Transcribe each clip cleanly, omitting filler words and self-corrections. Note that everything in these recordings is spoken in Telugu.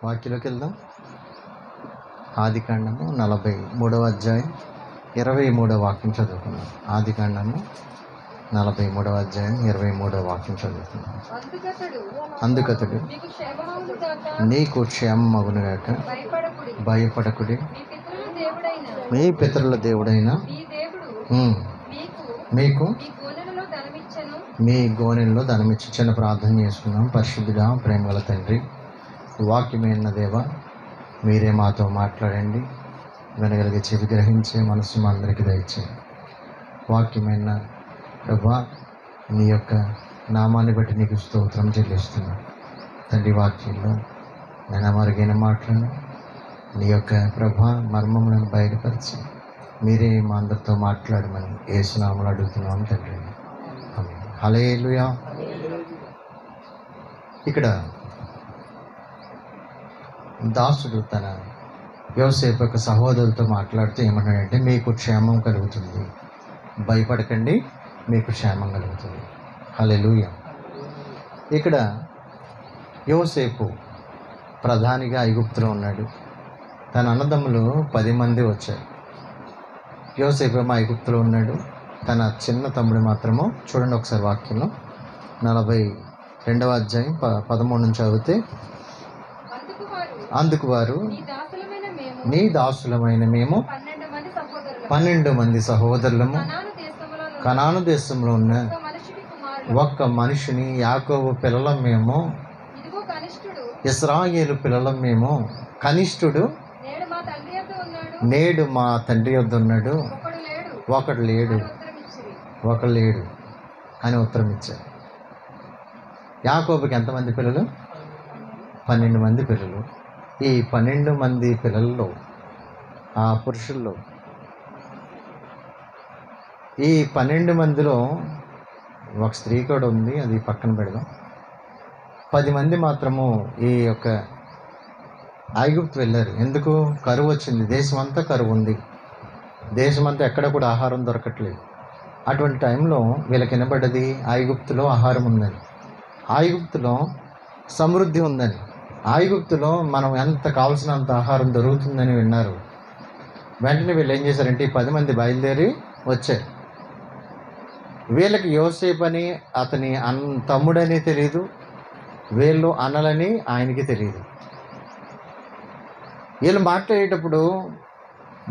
వాక్యలోకి వెళ్దాం. ఆదికాండము 43వ అధ్యాయం 23వ వాక్యం చదువుకున్నాం. ఆదికాండము 43వ అధ్యాయం 23వ వాక్యం చదువుకున్నాం. అందుకతడు నీకు క్షేమమగునుగాక, భయపడకుడి, మీ పితరుల దేవుడైన మీకు మీ గోనెల్లో ధనమిచ్చి. చిన్న ప్రార్థన చేసుకున్నాం. పరిశుద్ధుడా, ప్రేమగల తండ్రి, వాక్యమైన దేవ, మీరే మాతో మాట్లాడండి. వినగలిగే చెవి, గ్రహించే మనసు మా అందరికీ దయచేయండి. వాక్యమైన ప్రభా, నీ యొక్క నామాన్ని బట్టి నీకు స్తోత్రం చెల్లిస్తున్నాను తండ్రి. వాక్యంలో నేను మరుగైన మాటలను నీ యొక్క ప్రభా మర్మములను బయలుపరిచి మీరే మా అందరితో మాట్లాడమని యేసునామములో అడుగుతున్నాం తండ్రి. ఆమేన్. హల్లెలూయా. ఇక్కడ దాసుడు తన యోసేపు యొక్క సహోదరులతో మాట్లాడుతూ ఏమన్నాడంటే, మీకు క్షేమం కలుగుతుంది, భయపడకండి, మీకు క్షేమం కలుగుతుంది. హల్లెలూయా. ఇక్కడ యోసేపు ప్రధానిగా ఐగుప్తులో ఉన్నాడు. తన అన్నదమ్ములు 10 మంది వచ్చారు. యోసేపు ఏమో ఐగుప్తులో ఉన్నాడు. తన చిన్న తమ్ముడు మాత్రము, చూడండి ఒకసారి వాక్యంలో 42వ అధ్యాయం 13 నుంచి చదివితే, అందుకు వారు నీ దాసులమైన మేము 12 మంది సహోదరులము కనాను దేశంలో ఉన్న ఒక్క మనిషిని, యాకోబు పిల్లలం మేము, ఇశ్రాయేలు పిల్లలం మేము, కనిష్ఠుడు నేడు మా తండ్రి యొద్ద ఉన్నాడు, ఒకడు లేడు అని ఉత్తరం ఇచ్చారు. యాకోబుకి ఎంతమంది పిల్లలు? 12 మంది పిల్లలు. ఈ 12 మంది పిల్లల్లో, ఆ పురుషుల్లో, ఈ 12 మందిలో ఒక స్త్రీ కూడా ఉంది, అది పక్కన పెడదాం. 10 మంది మాత్రము ఈ యొక్క ఐగుప్తు వెళ్ళారు. ఎందుకు? కరువు వచ్చింది. దేశమంతా కరువు ఉంది. దేశమంతా ఎక్కడ కూడా ఆహారం దొరకట్లేదు. అటువంటి టైంలో వీళ్ళకి వినబడ్డది ఐగుప్తులో ఆహారం ఉందని, ఐగుప్తులో సమృద్ధి ఉందని, ఐగుప్తులో మనం ఎంత కావాల్సినంత ఆహారం దొరుకుతుందని విన్నారు. వెంటనే వీళ్ళు ఏం చేశారంటే, ఈ 10 మంది బయలుదేరి వచ్చారు. వీళ్ళకి యోసేపు అని అతని తమ్ముడని తెలియదు, వీళ్ళు అన్నలని ఆయనకి తెలియదు. వీళ్ళు మాట్లాడేటప్పుడు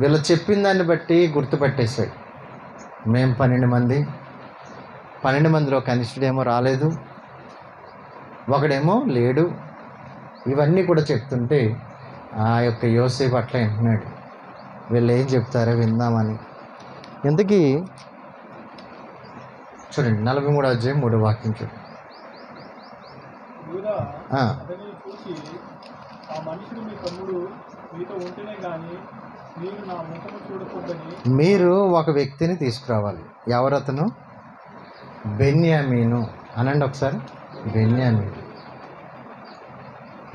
వీళ్ళు చెప్పిన దాన్ని బట్టి గుర్తుపెట్టేశాడు. మేము 12 మంది, 12 మందిలో కనిష్ఠుడేమో రాలేదు, ఒకడేమో లేడు. ఇవన్నీ కూడా చెప్తుంటే ఆ యొక్క యోసేపు అట్లా వింటున్నాడు. వీళ్ళు ఏం చెప్తారో విందామని. ఇంతకీ చూడండి 43వ అధ్యాయం 3వ వాక్యం చూడండి. మీరు ఒక వ్యక్తిని తీసుకురావాలి. ఎవరతను? బెన్యామీను. అనండి ఒకసారి, బెన్యామీను.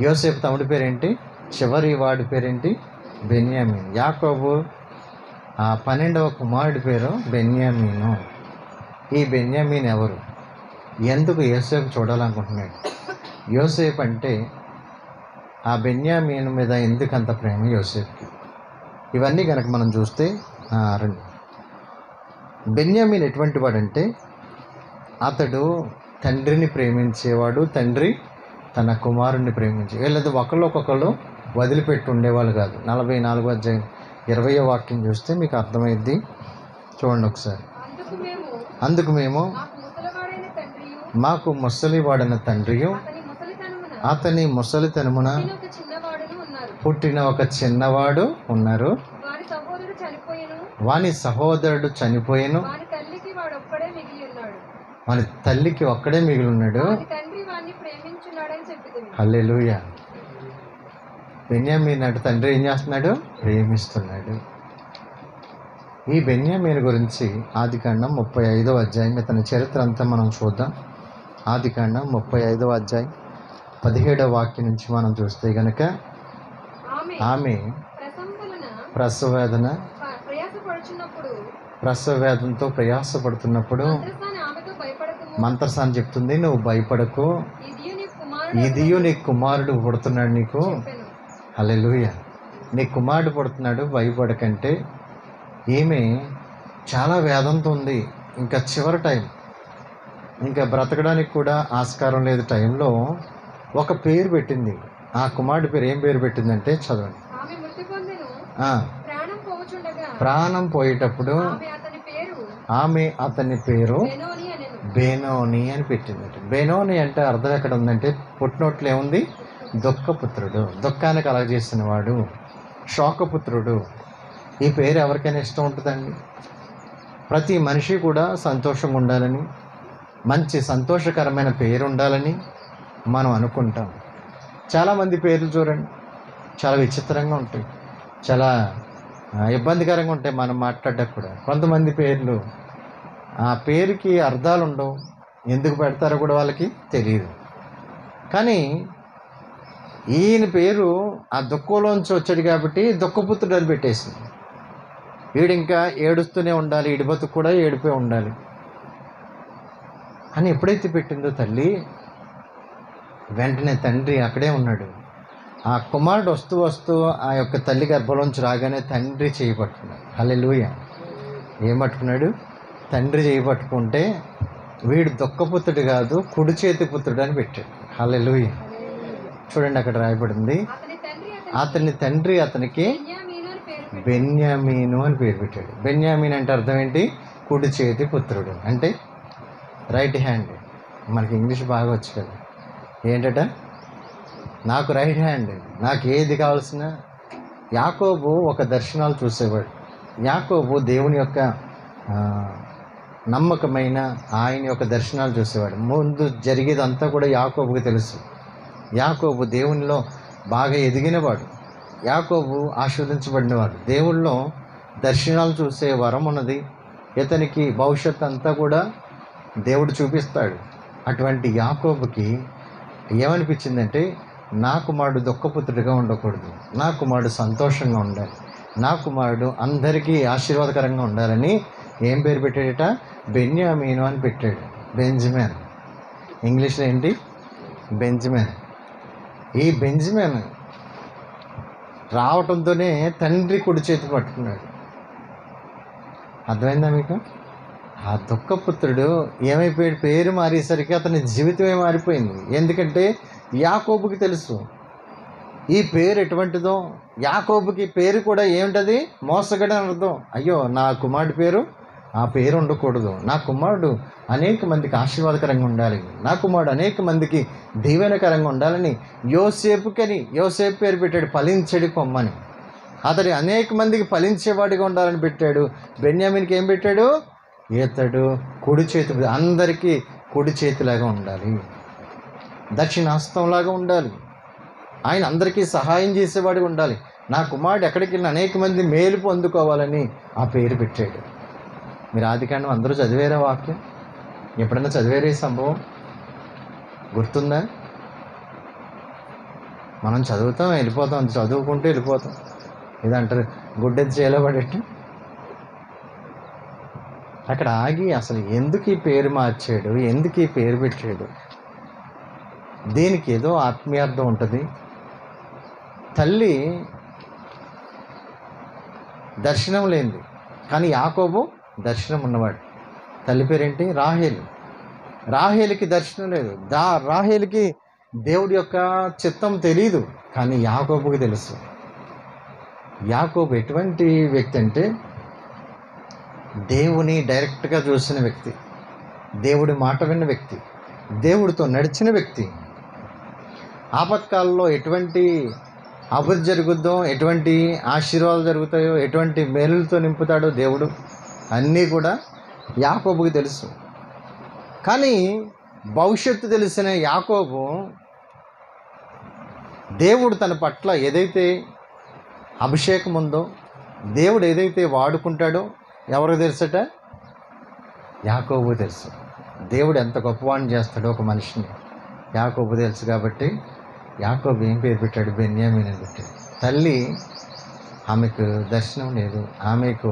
యోసేపు తమ్ముడి పేరేంటి? చివరి వాడి పేరేంటి? బెన్యామీను. యాకోబు 12వ కుమారుడి పేరు బెన్యామీను. ఈ బెన్యామీన్ ఎవరు? ఎందుకు యోసేపు చూడాలనుకుంటున్నాడు? యోసేపు అంటే ఆ బెన్యామీను మీద ఎందుకు అంత ప్రేమ యోసేపుకి? ఇవన్నీ కనుక మనం చూస్తే రండి. బెన్యామీన్ ఎటువంటి వాడంటే, అతడు తండ్రిని ప్రేమించేవాడు, తండ్రి తన కుమారుణ్ణి ప్రేమించే. వీళ్ళది ఒకళ్ళు వదిలిపెట్టి ఉండేవాళ్ళు కాదు. 44వ అధ్యాయం 20వ వాక్యం చూస్తే మీకు అర్థమైద్ది. చూడండి ఒకసారి. అందుకు మేము మాకు ముసలివాడైన తండ్రియు అతని ముసలితనమున పుట్టిన ఒక చిన్నవాడు ఉన్నారు, వాని సహోదరుడు చనిపోయెను, వాని తల్లికి ఒక్కడే మిగిలి ఉన్నాడు. హల్లెలూయా. బెన్యామీన్ అంటే తండ్రి ఏం చేస్తున్నాడు? ప్రేమిస్తున్నాడు. ఈ బెన్యామీను గురించి ఆదికాండం 35వ అధ్యాయం, ఇతని చరిత్ర అంతా మనం చూద్దాం. ఆదికాండం 35వ అధ్యాయం 17వ వాక్యం నుంచి మనం చూస్తే గనక, ఆమె ప్రసవ వేదనతో ప్రయాసపడుతున్నప్పుడు మంత్రసాని చెప్తుంది, నువ్వు భయపడకు, ఇదియు నీ కుమారుడు పుడుతున్నాడు నీకు హల్లెలూయా. నీ కుమారుడు పుడుతున్నాడు, భయపడకంటే. ఈమె చాలా వేదంతో ఉంది, ఇంకా చివరి టైం, ఇంకా బ్రతకడానికి కూడా ఆస్కారం లేదు టైంలో ఒక పేరు పెట్టింది. ఆ కుమారుడి పేరు ఏం పేరు పెట్టిందంటే చదవండి. ప్రాణం పోయేటప్పుడు ఆమె అతని పేరు బెనోని అని పెట్టిందట. బెనోని అంటే అర్థం ఎక్కడ ఉందంటే పుట్టినోట్లు ఏముంది? దుఃఖపుత్రుడు, దుఃఖాన్ని కలగజేసిన వాడు, శోకపుత్రుడు. ఈ పేరు ఎవరికైనా ఇష్టం ఉంటుందండి? ప్రతి మనిషి కూడా సంతోషంగా ఉండాలని, మంచి సంతోషకరమైన పేరు ఉండాలని మనం అనుకుంటాం. చాలామంది పేర్లు చూడండి, చాలా విచిత్రంగా ఉంటాయి, చాలా ఇబ్బందికరంగా ఉంటాయి మనం మాట్లాడడానికి కూడా. కొంతమంది పేర్లు ఆ పేరుకి అర్థాలు ఉండవు, ఎందుకు పెడతారో కూడా వాళ్ళకి తెలియదు. కానీ ఈయన పేరు ఆ దుఃఖంలోంచి వచ్చాడు కాబట్టి దుఃఖపుత్రుడు అని పెట్టేసింది. వీడు ఇంకా ఏడుస్తూనే ఉండాలి, ఈడి బతుకు కూడా ఏడిపే ఉండాలి అని ఎప్పుడైతే పెట్టిందో తల్లి, వెంటనే తండ్రి అక్కడే ఉన్నాడు. ఆ కుమారుడు వస్తూ వస్తూ ఆ యొక్క తల్లి గర్భంలోంచి రాగానే తండ్రి చేయి పట్టుకున్నాడు. హల్లెలూయా. ఏం పట్టుకున్నాడు? తండ్రి చేయి పట్టుకుంటే వీడు దుఃఖపుత్రుడు కాదు, కుడి చేతి పుత్రుడు అని పెట్టాడు. హల్లెలూయా. చూడండి, అక్కడ రాయబడింది, అతని తండ్రి అతనికి బెన్యామీను అని పేరు పెట్టాడు. బెన్యామీన్ అంటే అర్థం ఏంటి? కుడి చేతి పుత్రుడు అంటే రైట్ హ్యాండ్. మనకి ఇంగ్లీష్ బాగా వచ్చు కదా. ఏంటట? నాకు రైట్ హ్యాండ్, నాకు ఏది కావాల్సిన. యాకోబు ఒక దర్శనాలు చూసేవాడు. యాకోబు దేవుని యొక్క నమ్మకమైన ఆయన యొక్క దర్శనాలు చూసేవాడు. ముందు జరిగేదంతా కూడా యాకోబుకి తెలుసు. యాకోబు దేవునిలో బాగా ఎదిగినవాడు. యాకోబు ఆశీర్వదించబడినవాడు. దేవుళ్ళో దర్శనాలు చూసే వరం ఉన్నది ఇతనికి. భవిష్యత్తు అంతా కూడా దేవుడు చూపిస్తాడు. అటువంటి యాకోబుకి ఏమనిపించిందంటే, నా కుమారుడు దుఃఖపుత్రుడిగా ఉండకూడదు, నా కుమారుడు సంతోషంగా ఉండాలి, నా కుమారుడు అందరికీ ఆశీర్వాదకరంగా ఉండాలని ఏం పేరు పెట్టాడట? బెన్యామీను అని పెట్టాడు. బెంజమిన్, ఇంగ్లీష్లో ఏంటి? బెంజమిన్. ఈ బెంజమిన్ రావటంతోనే తండ్రి కుడి చేతి పట్టుకున్నాడు. అర్థమైందా మీకు? ఆ దుఃఖపుత్రుడు ఏమైపోయాడు? పేరు మారేసరికి అతని జీవితమే మారిపోయింది. ఎందుకంటే యాకోబుకి తెలుసు ఈ పేరు ఎటువంటిదో. యాకోబుకి పేరు కూడా ఏమిటది? మోసగడని అర్థం. అయ్యో, నా కుమారుడి పేరు ఆ పేరు ఉండకూడదు, నా కుమారుడు అనేక మందికి ఆశీర్వాదకరంగా ఉండాలి, నా కుమారుడు అనేక మందికి దీవెనకరంగా ఉండాలని యోసేపు పేరు పెట్టాడు, ఫలించడి కొమ్మని. అతడి అనేక మందికి ఫలించేవాడిగా ఉండాలని పెట్టాడు. బెన్యామీన్కి ఏం పెట్టాడు? ఇతడు కుడి చేతి, అందరికీ కుడి చేతిలాగా ఉండాలి, దక్షిణాస్తంలాగా ఉండాలి, ఆయన అందరికీ సహాయం చేసేవాడిగా ఉండాలి, నా కుమారుడు ఎక్కడికి వెళ్ళిన అనేక మంది మేలు పొందుకోవాలని ఆ పేరు పెట్టాడు. మీరు ఆదికాండం అందరూ చదివేరే వాక్యం? ఎప్పుడైనా చదివేరే సంభవం గుర్తుందా? మనం చదువుతాం, వెళ్ళిపోతాం, చదువుకుంటూ వెళ్ళిపోతాం. ఇదంటారు గుడ్డెత్తి చేలో పడేట్టు. అక్కడ ఆగి అసలు ఎందుకు ఈ పేరు మార్చాడు, ఎందుకు ఈ పేరు పెట్టాడు? దీనికి ఏదో ఆత్మీయార్థం ఉంటుంది. తల్లి దర్శనం లేనిది, కానీ యాకోబు దర్శనం ఉన్నవాడు. తల్లి పేరేంటి? రాహేలు. రాహేలుకి దర్శనం లేదు, రాహేలుకి దేవుడి యొక్క చిత్తం తెలీదు, కానీ యాకోబుకి తెలుసు. యాకోబు ఎటువంటి వ్యక్తి అంటే దేవుని డైరెక్ట్గా చూసిన వ్యక్తి, దేవుడి మాట విన్న వ్యక్తి, దేవుడితో నడిచిన వ్యక్తి. ఆపత్కాలంలో ఎటువంటి అభివృద్ధి జరుగుద్దో, ఎటువంటి ఆశీర్వాదాలు జరుగుతాయో, ఎటువంటి మేలులతో నింపుతాడో దేవుడు, అన్నీ కూడా యాకోబుకి తెలుసు. కానీ భవిష్యత్తు తెలిసిన యాకోబు దేవుడు తన పట్ల ఏదైతే అభిషేకం ఉందో, దేవుడు ఏదైతే వాడుకుంటాడో ఎవరికి తెలుసట? యాకోబు తెలుసు. దేవుడు ఎంత గొప్పవాడిని చేస్తాడో ఒక మనిషిని యాకోబు తెలుసు. కాబట్టి యాకోబు ఏం పేరు పెట్టాడు? బెన్యామీన్ అని పెట్టాడు. తల్లి ఆమెకు దర్శనం లేదు, ఆమెకు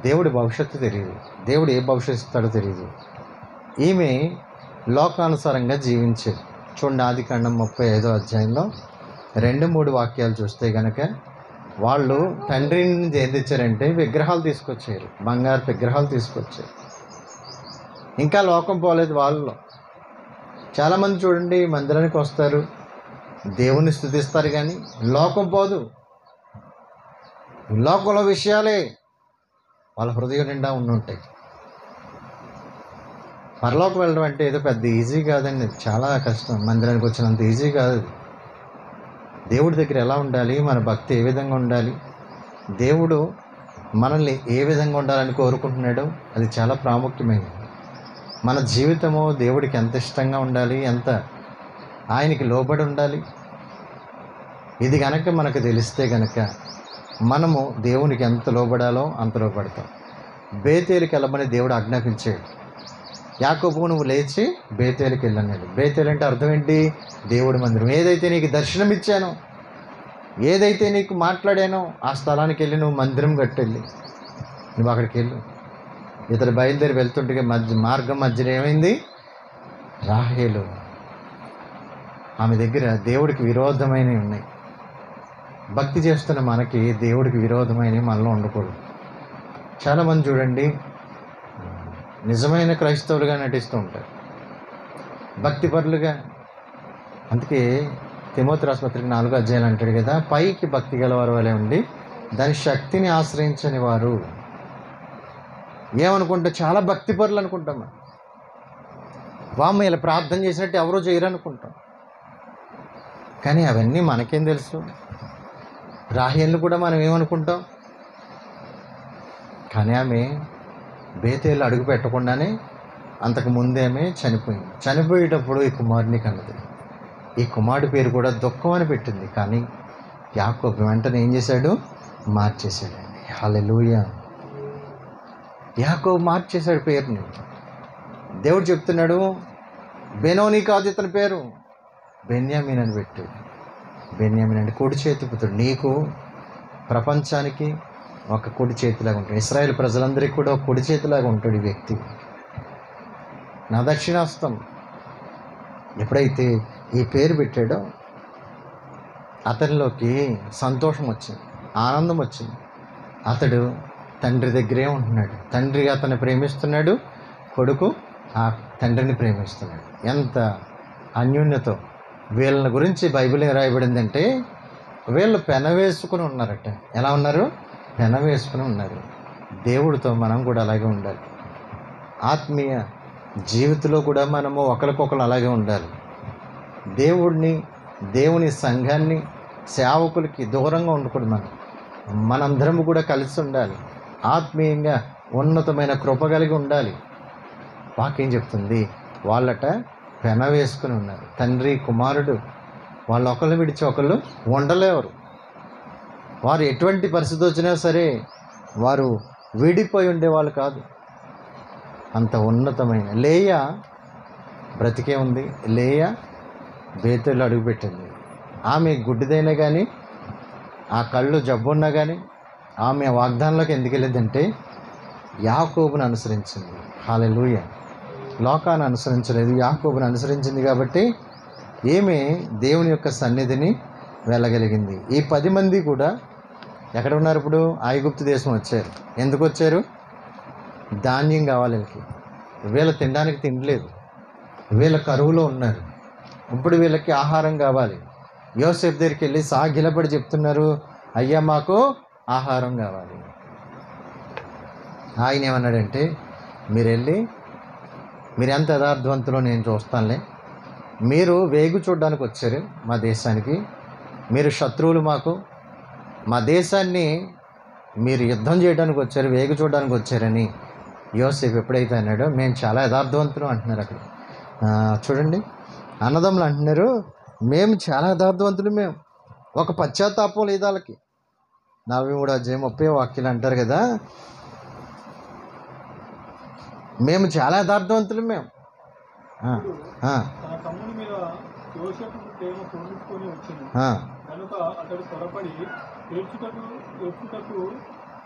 దేవుడి భవిష్యత్తు తెలియదు, దేవుడు ఏ భవిష్యత్తు ఇస్తాడో తెలియదు. ఈమె లోకానుసారంగా జీవించేది. చూడండి, ఆదికాండం 35వ అధ్యాయంలో 2-3 వాక్యాలు చూస్తే కనుక వాళ్ళు తండ్రిని ఏం తెచ్చారంటే విగ్రహాలు తీసుకొచ్చారు, బంగారు విగ్రహాలు తీసుకొచ్చారు. ఇంకా లోకం పోలేదు వాళ్ళలో. చాలామంది చూడండి మందిరానికి వస్తారు, దేవుని స్తుతిస్తారు, కానీ లోకం పోదు. లోకంలో విషయాలే వాళ్ళ హృదయం నిండా ఉండుంటాయి. పరలోకి వెళ్ళడం అంటే ఏదో పెద్ద ఈజీ కాదండి, చాలా కష్టం. మందిరానికి వచ్చినంత ఈజీ కాదు. దేవుడి దగ్గర ఎలా ఉండాలి, మన భక్తి ఏ విధంగా ఉండాలి, దేవుడు మనల్ని ఏ విధంగా ఉండాలని కోరుకుంటున్నాడో అది చాలా ప్రాముఖ్యమైనది. మన జీవితము దేవుడికి ఎంత ఇష్టంగా ఉండాలి, ఎంత ఆయనకి లోబడి ఉండాలి, ఇది కనుక మనకు తెలిస్తే కనుక మనము దేవునికి ఎంత లోబడాలో అంత లోబడతాం. బేతేలుకి వెళ్ళమని దేవుడు ఆజ్ఞాపించాడు. యాకోబు నువ్వు లేచి బేతేలుకి వెళ్ళన్నాడు. బేతేలు అంటే అర్థం ఏంటి? దేవుడి మందిరం. ఏదైతే నీకు దర్శనం ఇచ్చానో, ఏదైతే నీకు మాట్లాడానో ఆ స్థలానికి వెళ్ళి నువ్వు మందిరం కట్టెళ్ళి నువ్వు అక్కడికి వెళ్ళు. ఇతడు బయలుదేరి వెళ్తుంటే మార్గం మధ్యలో ఏమైంది? రాహేలు, ఆమె దగ్గర దేవుడికి విరోధమైనవి ఉన్నాయి. భక్తి చేస్తున్న మనకి దేవుడికి విరోధమైనవి మనలో ఉండకూడదు. చాలామంది చూడండి నిజమైన క్రైస్తవులుగా నటిస్తూ ఉంటారు, భక్తిపరులుగా. అందుకే తిమోతి రాసిన పత్రిక 4వ అధ్యాయం అంటాడు కదా, పైకి భక్తి గలవారు వలె ఉండి దాని శక్తిని ఆశ్రయించని వారు. ఏమనుకుంటే చాలా భక్తిపరులు అనుకుంటాం. వామ్మ ఇలా ప్రార్థన చేసినట్టు ఎవరో చేయరు అనుకుంటాం. కానీ అవన్నీ మనకేం తెలుసు? రాహేలు కూడా మనం ఏమనుకుంటాం? కానీ ఆమె బేతేలు అడుగు పెట్టకుండానే అంతకు ముందేమే చనిపోయింది. చనిపోయేటప్పుడు ఈ కుమారుని కన్నది. ఈ కుమారుడి పేరు కూడా దుఃఖం అని పెట్టింది. కానీ యాకోబు వెంటనే ఏం చేశాడు? మార్చేశాడండి. హల్లెలూయా. యాకోబు మార్చేశాడు పేరుని. దేవుడు చెప్తున్నాడు, బెనోని కాదు ఇతని పేరు, బెన్యామీన్ అని పెట్టాడు. బెన్యామీన్ అంటే కుడి చేతి పుత్రుడు. నీకు ప్రపంచానికి ఒక కుడి చేతిలాగా ఉంటాడు. ఇశ్రాయేల్ ప్రజలందరికీ కూడా ఒక కుడి చేతిలాగా ఉంటాడు ఈ వ్యక్తి. నా దక్షిణాస్తం. ఎప్పుడైతే ఈ పేరు పెట్టాడో అతనిలోకి సంతోషం వచ్చింది, ఆనందం వచ్చింది. అతడు తండ్రి దగ్గరే ఉంటున్నాడు. తండ్రి అతన్ని ప్రేమిస్తున్నాడు, కొడుకు ఆ తండ్రిని ప్రేమిస్తున్నాడు. ఎంత అన్యోన్యతో! వీళ్ళని గురించి బైబిల్ ఏం రాయబడిందంటే వీళ్ళు పెన వేసుకుని ఉన్నారట. ఎలా ఉన్నారు? పెన వేసుకుని ఉన్నారు. దేవుడితో మనం కూడా అలాగే ఉండాలి. ఆత్మీయ జీవితంలో కూడా మనము ఒకరికొకరు అలాగే ఉండాలి. దేవుని సంఘాన్ని, సేవకులకి దూరంగా ఉండకూడదు. మనందరము కూడా కలిసి ఉండాలి. ఆత్మీయంగా ఉన్నతమైన కృప కలిగి ఉండాలి. వాక్యం చెప్తుంది వాళ్ళట పెన వేసుకుని ఉన్నారు. తండ్రి కుమారుడు వాళ్ళు ఒకళ్ళు విడిచి ఒకళ్ళు ఉండలేరు. వారు ఎటువంటి పరిస్థితి వచ్చినా సరే వారు విడిపోయి ఉండేవాళ్ళు కాదు. అంత ఉన్నతమైన లేయా బ్రతికే ఉంది. లేయా బేతేలు అడుగుపెట్టింది. ఆమె గుడ్డిదైనా కానీ, ఆ కళ్ళు జబ్బున్నా కానీ ఆమె వాగ్దానంలోకి ఎందుకు వెళ్ళిందంటే యాకోబును అనుసరించింది. హల్లెలూయా. లోకాన్ని అనుసరించలేదు, యాకోబును అనుసరించింది. కాబట్టి ఈమె దేవుని యొక్క సన్నిధిని వెళ్ళగలిగింది. ఈ 10 మంది కూడా ఎక్కడ ఉన్నారు? ఇప్పుడు ఐగుప్తు దేశం వచ్చారు. ఎందుకు వచ్చారు? ధాన్యం కావాలి వీళ్ళకి. వీళ్ళు తినడానికి తినలేదు, వీళ్ళ కరువులో ఉన్నారు. ఇప్పుడు వీళ్ళకి ఆహారం కావాలి. యోసేపు దగ్గరికి వెళ్ళి సాగిలపడి చెప్తున్నారు, అయ్యా మాకు ఆహారం కావాలి. ఆయన ఏమన్నాడంటే, మీరు ఎంత యథార్థవంతులో నేను చూస్తానులే. మీరు వేగు చూడడానికి వచ్చారు మా దేశానికి, మీరు శత్రువులు మాకు, మా దేశాన్ని మీరు యుద్ధం చేయడానికి వచ్చారు, వేగు చూడడానికి వచ్చారని యోసేపు ఎప్పుడైతే అన్నాడో, మేము చాలా యథార్థవంతులు అంటున్నారు. అక్కడ చూడండి, అన్నదమ్ములు అంటున్నారు, మేము చాలా యథార్థవంతులు, మేము ఒక పశ్చాత్తాపం లేదు వాళ్ళకి. 43వ అధ్యాయం 30వ వాక్యాలు అంటారు కదా, మేము చాలా యథార్థవంతులు మేము.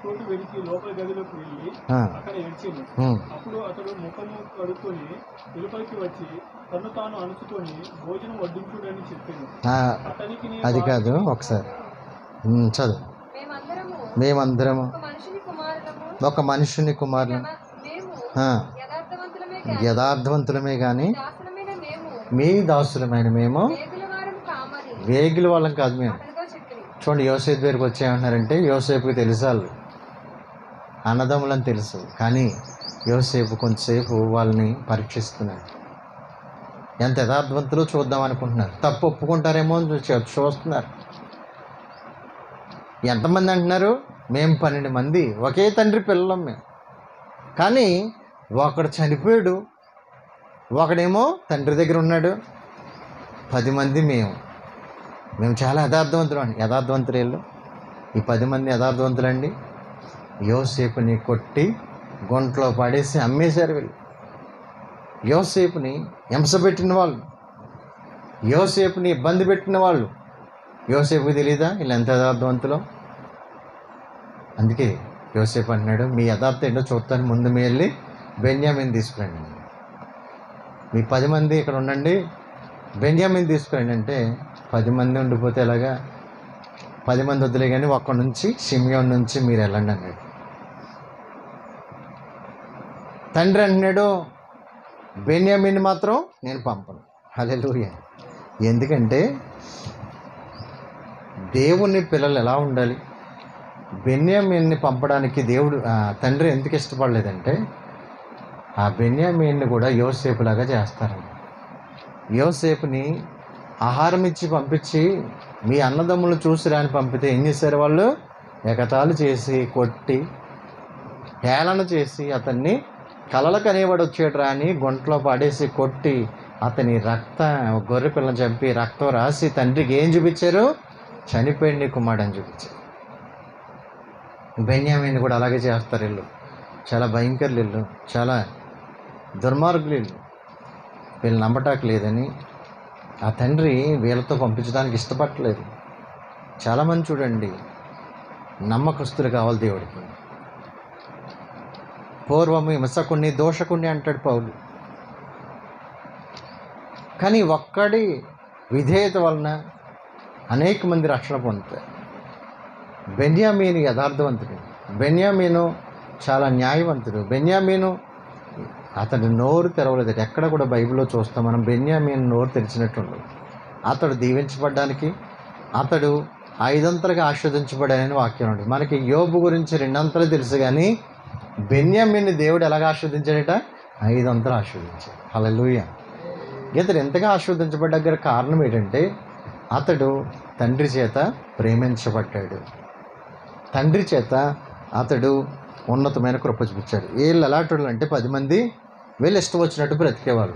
చోటు వెలికి లోపల గదిలోకి వెళ్ళి ఆ, అక్కడ ఏడ్చెను. ఉమ్, అప్పుడు అతడు ముఖము కడుక్కొని వెలుపలికి వచ్చి తన్ను తాను అణుచుకొని భోజనం వడ్డించుడని చెప్పాను. ఆ, అతనికి అది కాదు ఒకసారి చదువు. మేమందరము మేమందరము ఒక మనుషుని కుమారులము, ఒక మనుషుని కుమారులు, మేము ఆ, యథార్థవంతులమే యథార్థవంతులమే కానీ దాసులమైన మేము మీ దాసులమైన మేము వేగుల వారం కామని వేగిల వాళ్ళం కాదు మేము. అతనితో చెప్పిరి. చూడండి, యోసేపు దగ్గరికి వచ్చేయమంటున్నారంటే యోసేపుకి తెలుసు వాళ్ళు అన్నదమ్ములని తెలుసు, కానీ యోసేపు కొంతసేపు వాళ్ళని పరీక్షిస్తున్నాడు. ఎంత యథార్థవంతులో చూద్దాం అనుకుంటున్నారు. తప్పు ఒప్పుకుంటారేమో అని చూస్తున్నారు. ఎంతమంది అంటున్నారు? మేము 12 మంది, ఒకే తండ్రి పిల్లలం మేము. కానీ ఒకడు చనిపోయాడు, ఒకడేమో తండ్రి దగ్గర ఉన్నాడు. 10 మంది మేము చాలా యథార్థవంతులు అండి. యథార్థవంతులు వీళ్ళు. ఈ 10 మంది యథార్థవంతులండి. యోసేపుని కొట్టి గుంటలో పడేసి అమ్మేశారు వీళ్ళు. యోసేపుని హింసపెట్టిన వాళ్ళు, యోసేపుని ఇబ్బంది పెట్టిన వాళ్ళు. యోసేపుకి తెలీదా వీళ్ళు ఎంత యథార్థవంతులో? అందుకే యోసేపు అంటున్నాడు, మీ యథార్థం ఏంటో చూస్తాను, ముందు మీ వెళ్ళి బెన్యామిన్ తీసుకురండి. మీ 10 మంది ఇక్కడ ఉండండి, బెన్యామిన్ తీసుకురండి అంటే 10 మంది ఉండిపోతే ఎలాగా? 10 మంది వద్దులే కానీ ఒక్క నుంచి షిమ్యోన్ నుంచి మీరు వెళ్ళండి అన్నాడు. తండ్రి అంటున్నాడు, బెన్యామిన్ మాత్రం నేను పంపను. హల్లెలూయా. ఎందుకంటే దేవుని పిల్లలు ఎలా ఉండాలి? బెన్యామిన్ని పంపడానికి తండ్రి ఎందుకు ఇష్టపడలేదంటే, ఆ బెన్యామిన్ని కూడా యోసేపులాగా చేస్తారండి. యోసేపుని ఆహారం ఇచ్చి పంపించి మీ అన్నదమ్ములు చూసిరా అని పంపితే ఏం చేశారు వాళ్ళు? ఎగతాళి చేసి కొట్టి హేళన చేసి అతన్ని కలలకు అనేవాడు వచ్చేట్రా అని గుంటలో పడేసి కొట్టి అతని గొర్రె పిల్లని చంపి రక్తం రాసి తండ్రికి ఏం చూపించారు? చనిపోయింది నీ కుమారుడు అని చూపించారు. బెన్యామిన్ కూడా అలాగే చేస్తారు. వీళ్ళు చాలా భయంకరులు, వీళ్ళు చాలా దుర్మార్గులు. వీళ్ళు నమ్మటానికి లేదని ఆ తండ్రి వీళ్ళతో పంపించడానికి ఇష్టపడలేదు. చాలామంది చూడండి, నమ్మకస్తులు కావాలి దేవుడికి. పూర్వము హింసకుణ్ణి దోషకుణ్ణి అంటాడు పౌలు. కానీ ఒక్కడి విధేయత వలన అనేక మంది రక్షణ పొందుతారు. బెన్యామీను యథార్థవంతుడు, బెన్యామీను చాలా న్యాయవంతుడు. బెన్యామీను అతడు నోరు తెరవలేదు. ఎక్కడ కూడా బైబిల్లో చూస్తాం మనం బెన్యామీను నోరు తెరిచినట్టుండదు. అతడు దీవించబడ్డానికి, అతడు 5 ఆశీర్వదించబడాలని వాక్యం ఉంటుంది. మనకి యోబు గురించి 2 తెలుసు, కానీ బెన్యామీన్ని దేవుడు ఎలాగ ఆశీర్వదించాడట? 5 ఆశీర్వదించాడు. హల్లెలూయా. ఇతడు ఎంతగా ఆశీర్వదించబడ్డ కారణం ఏంటంటే, అతడు తండ్రి చేత ప్రేమించబడ్డాడు. తండ్రి చేత అతడు ఉన్నతమైన కృప చూపించాడు. వీళ్ళు ఎలాంటి అంటే 10 మంది వీళ్ళు ఇష్టం వచ్చినట్టు బ్రతికేవాళ్ళు.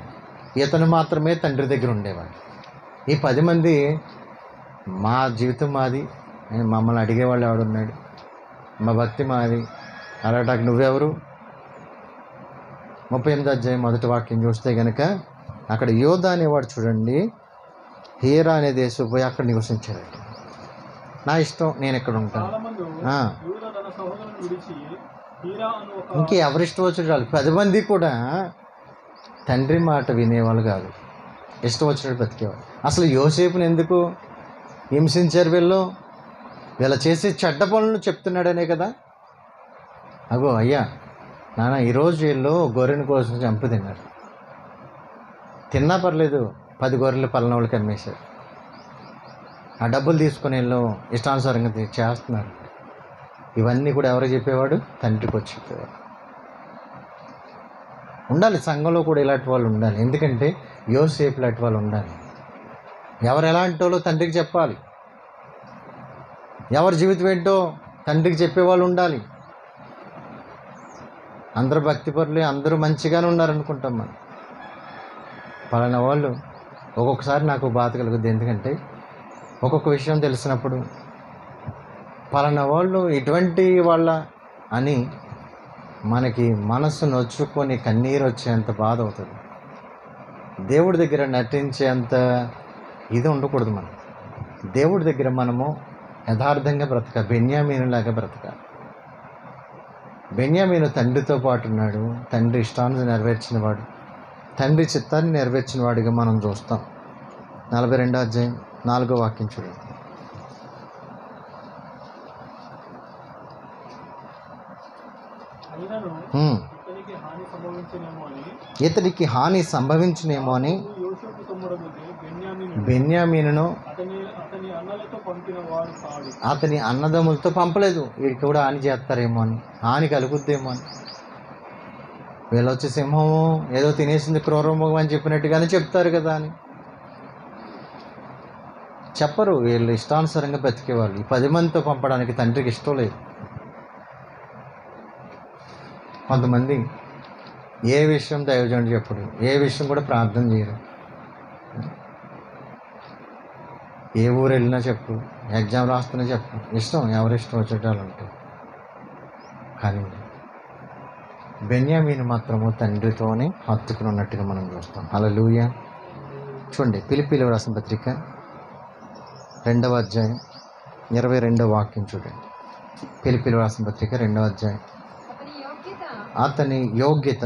ఇతను మాత్రమే తండ్రి దగ్గర ఉండేవాడు. ఈ 10 మంది మా జీవితం మాది, మమ్మల్ని అడిగేవాళ్ళు ఎవడున్నాడు, మా భక్తి మాది అలాంటి నువ్వెవరు? 38వ అధ్యాయం 1వ వాక్యం చూస్తే కనుక అక్కడ యోధ అనేవాడు చూడండి, హీరా అనే దేశం పోయి అక్కడ నివసించాడు. నా ఇష్టం, నేను ఇక్కడ ఉంటాను. ఇంకెవరిష్టం వచ్చినట్టు వాళ్ళు 10 మంది కూడా తండ్రి మాట వినేవాళ్ళు కాదు, ఇష్టం వచ్చినట్టు బతికేవాళ్ళు. అసలు యోసేపుని ఎందుకు హింసించారు? వీళ్ళ చేసే చెడ్డ పనులు చెప్తున్నాడనే కదా. అగో అయ్యా నాన్న, ఈరోజు వీళ్ళు గొర్రెని కోసం చంపు తిన్నారు, తిన్నా పర్లేదు, 10 గొర్రెలు పల్లనోళ్ళకి అమ్మేశారు. ఆ డబ్బులు తీసుకుని వీళ్ళు ఇష్టానుసారంగా చేస్తున్నారు. ఇవన్నీ కూడా ఎవరు చెప్పేవాడు? తండ్రికి వచ్చి చెప్పేవాడు. ఉండాలి, సంఘంలో కూడా ఇలాంటి వాళ్ళు ఉండాలి. ఎందుకంటే యోసేపు లాంటి వాళ్ళు ఉండాలి. ఎవరు ఎలాంటి వాళ్ళో తండ్రికి చెప్పాలి. ఎవరి జీవితం ఏంటో తండ్రికి చెప్పేవాళ్ళు ఉండాలి. అందరూ భక్తిపరులు, అందరూ మంచిగానే ఉన్నారనుకుంటాం మనం. పలానా వాళ్ళు ఒక్కొక్కసారి నాకు బాధ కలుగుద్ది. ఎందుకంటే ఒక్కొక్క విషయం తెలిసినప్పుడు పలానా వాళ్ళు ఇటువంటి వాళ్ళ అని మనకి మనసు నొచ్చుకొని కన్నీరు వచ్చేంత బాధ అవుతుంది. దేవుడి దగ్గర నటించేంత ఇది ఉండకూడదు. మనం దేవుడి దగ్గర మనము యథార్థంగా బ్రతకాలి, బెన్యామీనులాగా బ్రతకాలి. బెన్యామీను తండ్రితో పాటు ఉన్నాడు. తండ్రి ఇష్టాన్ని నెరవేర్చిన వాడు, తండ్రి చిత్తాన్ని నెరవేర్చిన వాడిగా మనం చూస్తాం. 42వ అధ్యాయం 4వ వాక్యం చూడండి. అయినను హ్మ్. ఇతనికి హాని సంభవించినేమో అని ఇతడికి హాని సంభవించునేమో అని యోసేపు తమ్ముడగుతే బెన్యామీను బెన్యామీనును అతని అన్నలతో పంపిన వాడు కాడు. అతని అన్నదమ్ములతో పంపలేదు. వీడికి కూడా హాని చేస్తారేమో అని, హాని కలుగుద్దేమో అని. వీళ్ళు వచ్చి సింహము ఏదో తినేసింది క్రూరమృగం అని చెప్పినట్టుగానే చెప్తారు కదా అని చెప్పరు. వీళ్ళు ఇష్టానుసారంగా బ్రతికేవాళ్ళు. ఈ 10 మందితో పంపడానికి తండ్రికి ఇష్టం లేదు. కొంతమంది ఏ విషయం దైవజనుడు చెప్పడు, ఏ విషయం కూడా ప్రార్థన చేయరు. ఏ ఊరు వెళ్ళినా చెప్పు, ఎగ్జామ్ రాస్తున్నా చెప్పు, ఇష్టం ఎవరిష్టం వచ్చేటాలు ఉంటాయి. కానీ బెన్యామీను మాత్రము తండ్రితోనే హత్తుకుని ఉన్నట్టుగా మనం చూస్తాం. హల్లెలూయా. చూడండి, ఫిలిప్పీయులకు రాసిన పత్రిక 2వ అధ్యాయం 22వ వాక్యం చూడండి. ఫిలిప్పీయులకు రాసిన పత్రిక 2వ అధ్యాయం. అతని యోగ్యత అతని యోగ్యత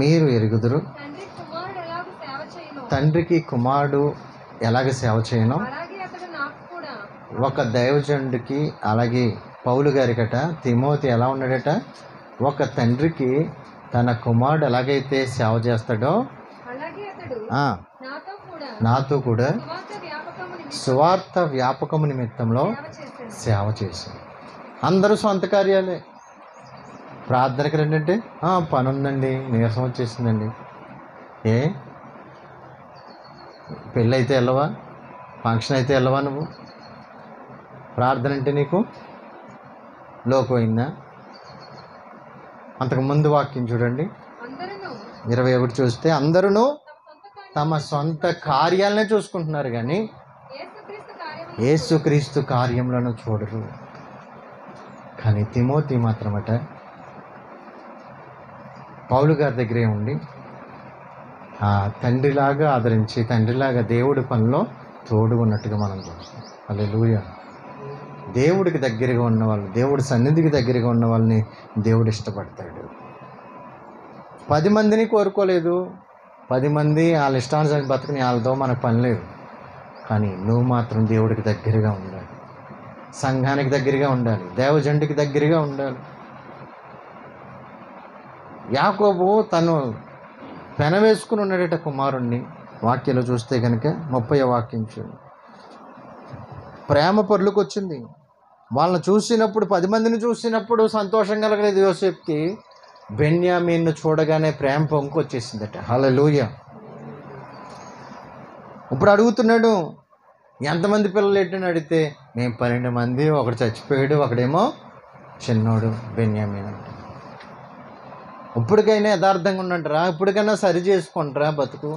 మీరు మీరు ఎరుగుదురు. ఎరుగుదురు. తండ్రి కుమారుడు ఎలాగ సేవ తండ్రికి కుమారుడు ఎలాగ సేవ చేయను, చేయను అలాగే అతడు నాకు కూడా ఒక దైవజనుడికి, అలాగే పౌలు గారికట, తిమోతి ఎలా ఉన్నాడట, ఒక తండ్రికి తన కుమారుడు ఎలాగైతే సేవ చేస్తాడో అలాగే అతడు ఆ, నాతో కూడా నాతో కూడా సువార్త వ్యాపకము నిమిత్తం సువార్త వ్యాపకము నిమిత్తంలో సేవ చేశాను. సేవ చేశాడు. అందరూ సొంత కార్యాలే. ప్రార్థనకి రండి, పని ఉందండి, నీరసం వచ్చేసిందండి. ఏ పెళ్ళి అయితే వెళ్ళవా, ఫంక్షన్ అయితే వెళ్ళవా నువ్వు? ప్రార్థన అంటే నీకు లోకమైందా? అంతకుముందు వాక్యం చూడండి, అందరూ 21 చూస్తే అందరూ తమ సొంత తమ సొంత కార్యాలనే చూసుకుంటున్నారు కానీ యేసుక్రీస్తు కార్యములను చూడరు. కానీ తిమోతి మాత్రమట పౌలు గారి దగ్గరే ఉండి ఆ తండ్రిలాగా ఆదరించి, తండ్రిలాగా దేవుడి పనిలో తోడు ఉన్నట్టుగా మనం చూస్తాం. హల్లెలూయా. దేవుడికి దగ్గరగా ఉన్న వాళ్ళు, దేవుడి సన్నిధికి దగ్గరగా ఉన్న వాళ్ళని దేవుడు ఇష్టపడతాడు. 10 మందిని కోరుకోలేదు. 10 మంది వాళ్ళ ఇష్టానుసారం బతుకుని వాళ్ళతో మనకు పని లేదు. కానీ నువ్వు మాత్రం దేవుడికి దగ్గరగా ఉండాలి, సంఘానికి దగ్గరగా ఉండాలి, దేవజండికి దగ్గరగా ఉండాలి. యాకోబు తను పెన వేసుకుని ఉన్నాడట కుమారుణ్ణి. వాక్యంలో చూస్తే కనుక 30వ వాక్యం చూడండి. ప్రేమ పరులకు వచ్చింది. వాళ్ళని చూసినప్పుడు, 10 మందిని చూసినప్పుడు సంతోషం కలగలేదు యోసేపుకి. బెన్యామీన్ను చూడగానే ప్రేమ పొంగు వచ్చేసిందట. హల్లెలూయా. ఇప్పుడు అడుగుతున్నాడు, ఎంతమంది పిల్లలు ఏంటని అడిగితే, మేము 12 మంది, ఒకడు చచ్చిపోయాడు, ఒకడేమో చిన్నోడు బెన్యామీన్ అంటే. ఇప్పటికైనా యథార్థంగా ఉండంటారా? ఇప్పటికైనా సరి చేసుకుంటారా బతుకు?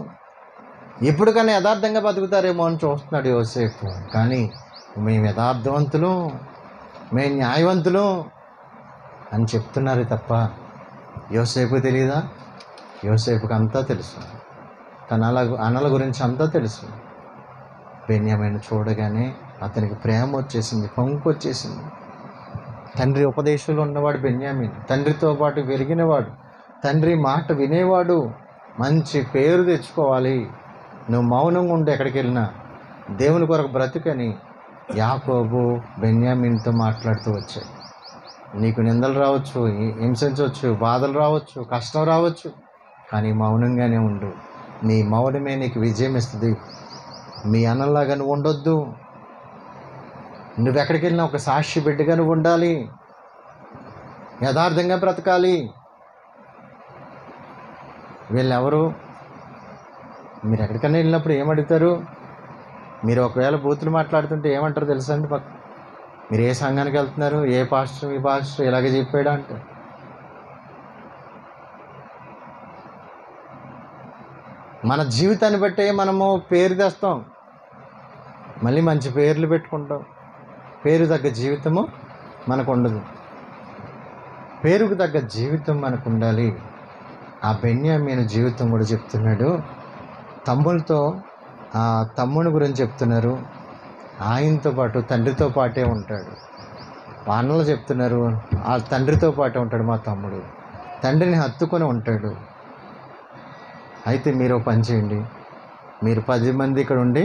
ఇప్పటికైనా యథార్థంగా బతుకుతారేమో అని చూస్తున్నాడు యోసేపు. కానీ మేము యథార్థవంతులు, మేము న్యాయవంతులు అని చెప్తున్నారు తప్ప యోసేపు తెలియదా? యోసేపుకి అంతా తెలుసు, తన అన్నల గురించి అంతా తెలుసు. బెన్యామీను చూడగానే అతనికి ప్రేమ వచ్చేసింది, పొంగు వచ్చేసింది. తండ్రి ఉపదేశంలో ఉన్నవాడు బెన్యామీను, తండ్రితో పాటు పెరిగినవాడు, తండ్రి మాట వినేవాడు. మంచి పేరు తెచ్చుకోవాలి, నువ్వు మౌనంగా ఉండి ఎక్కడికి వెళ్ళినా దేవుని కొరకు బ్రతుకని యాకోబు బెన్యామీన్తో మాట్లాడుతూ వచ్చాడు. నీకు నిందలు రావచ్చు, హింసించవచ్చు, బాధలు రావచ్చు, కష్టం రావచ్చు, కానీ మౌనంగానే ఉండు. నీ మౌనమే నీకు విజయం ఇస్తుంది. మీ అన్నలాగా నువ్వు ఉండొద్దు. నువ్వెక్కడికి వెళ్ళినా ఒక సాక్షి బిడ్డగా నువ్వు ఉండాలి, యథార్థంగా బ్రతకాలి. వీళ్ళెవరు? మీరు ఎక్కడికైనా వెళ్ళినప్పుడు ఏమడుగుతారు? మీరు ఒకవేళ బూతులు మాట్లాడుతుంటే ఏమంటారు తెలుసా అండి? మీరు ఏ సంఘానికి వెళ్తున్నారు, ఏ పాస్టర్, ఈ పాస్టర్ ఇలాగే చెప్పాడా అంటారు. మన జీవితాన్ని బట్టే మనము పేరు తెస్తాం, మళ్ళీ మంచి పేర్లు పెట్టుకుంటాం. పేరు తగ్గ జీవితము మనకు ఉండదు. పేరుకు తగ్గ జీవితం మనకు ఉండాలి. ఆ బెన్యామీను జీవితం కూడా చెప్తున్నాడు. తమ్ములతో ఆ తమ్ముని గురించి చెప్తున్నారు. ఆయనతో పాటు తండ్రితో పాటే ఉంటాడు. అన్నలు చెప్తున్నారు, ఆ తండ్రితో పాటు ఉంటాడు మా తమ్ముడు, తండ్రిని హత్తుకొని ఉంటాడు. అయితే మీరు ఒక పని చేయండి, మీరు 10 మంది ఇక్కడ ఉండి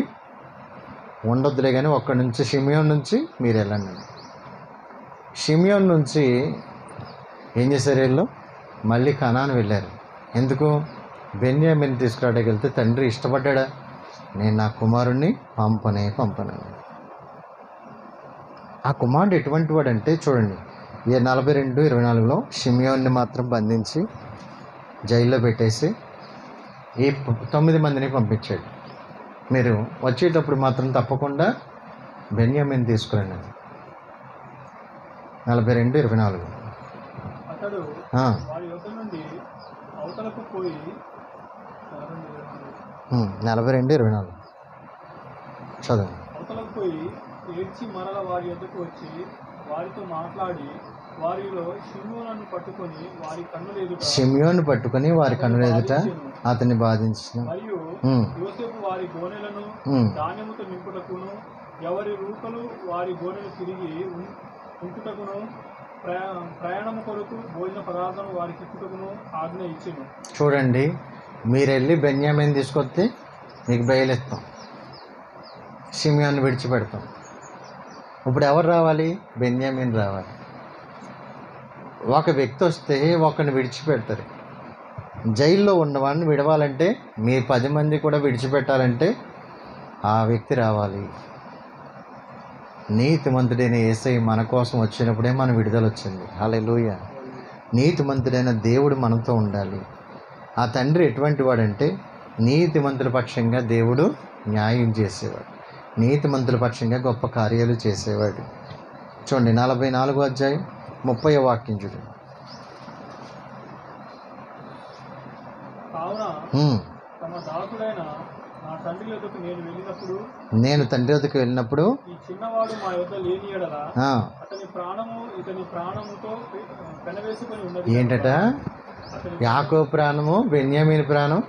ఉండొద్దులే, కానీ ఒక్కడి నుంచి షిమియోన్ నుంచి మీరు వెళ్ళండి. షిమియోన్ నుంచి ఏం చేశారు వీళ్ళు? మళ్ళీ కనాను వెళ్ళారు. ఎందుకు? బెన్యామీని తీసుకురావడానికి వెళ్తే తండ్రి ఇష్టపడ్డా, నేను నా కుమారుణ్ణి పంపను. ఆ కుమారుడు ఎటువంటి వాడంటే చూడండి, 42:24 షిమియోన్ని మాత్రం బంధించి జైల్లో పెట్టేసి ఈ 9 మందిని పంపించాడు. మీరు వచ్చేటప్పుడు మాత్రం తప్పకుండా బెన్యామీని తీసుకురండి. 42:24. అతడు వారి యొద్ద నుండి అవతలకు పోయి 42:24 చదువు. అవతలకు పోయి ఏడ్చి మరల వారి యొద్దకు వచ్చి వారితో మాట్లాడి వారిలో షిమ్యోనును పట్టుకొని వారి కన్నుల ఎదుట అతన్ని బాధించిన. మరియు యోసేపు వారి గోనెలను ధాన్యముతో నింపుటకును ఎవరి రూకలు వారి గోనెలు తిరిగి ఉంచుటకును ప్రయాణము కొరకు భోజన పదార్థం వారికి ఇచ్చుటకును ఆజ్ఞ ఇచ్చెను. చూడండి, మీరు వెళ్ళి బెన్యామీని తీసుకొస్తే మీకు బయలుస్తాం, షిమ్యోన్ని విడిచిపెడతాం. ఇప్పుడు ఎవరు రావాలి? బెన్యామీన్ రావాలి. ఒక వ్యక్తి వస్తే ఒకరిని విడిచిపెడతారు. జైల్లో ఉన్నవాడిని విడవాలంటే, మీ 10 మంది కూడా విడిచిపెట్టాలంటే ఆ వ్యక్తి రావాలి. నీతిమంతుడైన యేసయ్య మన కోసం వచ్చినప్పుడే మన విడుదల వచ్చింది. హల్లెలూయా. నీతిమంతుడైన దేవుడు మనతో ఉండాలి. ఆ తండ్రి ఎటువంటి వాడంటే నీతిమంతుల పక్షంగా దేవుడు న్యాయం చేసేవాడు, నీతిమంతుల పక్షంగా గొప్ప కార్యాలు చేసేవాడు. చూడండి, 44:30 చూడండి. నేను తండ్రి వద్దకు వెళ్ళినప్పుడు ఈ చిన్నవాడు మా యొద్ద లేని యెడల అతని ప్రాణము ఇతని ప్రాణముతో పెనవేసుకొని ఉన్నది. ఏంటట? యాకోబు ప్రాణము బెన్యామీను ప్రాణం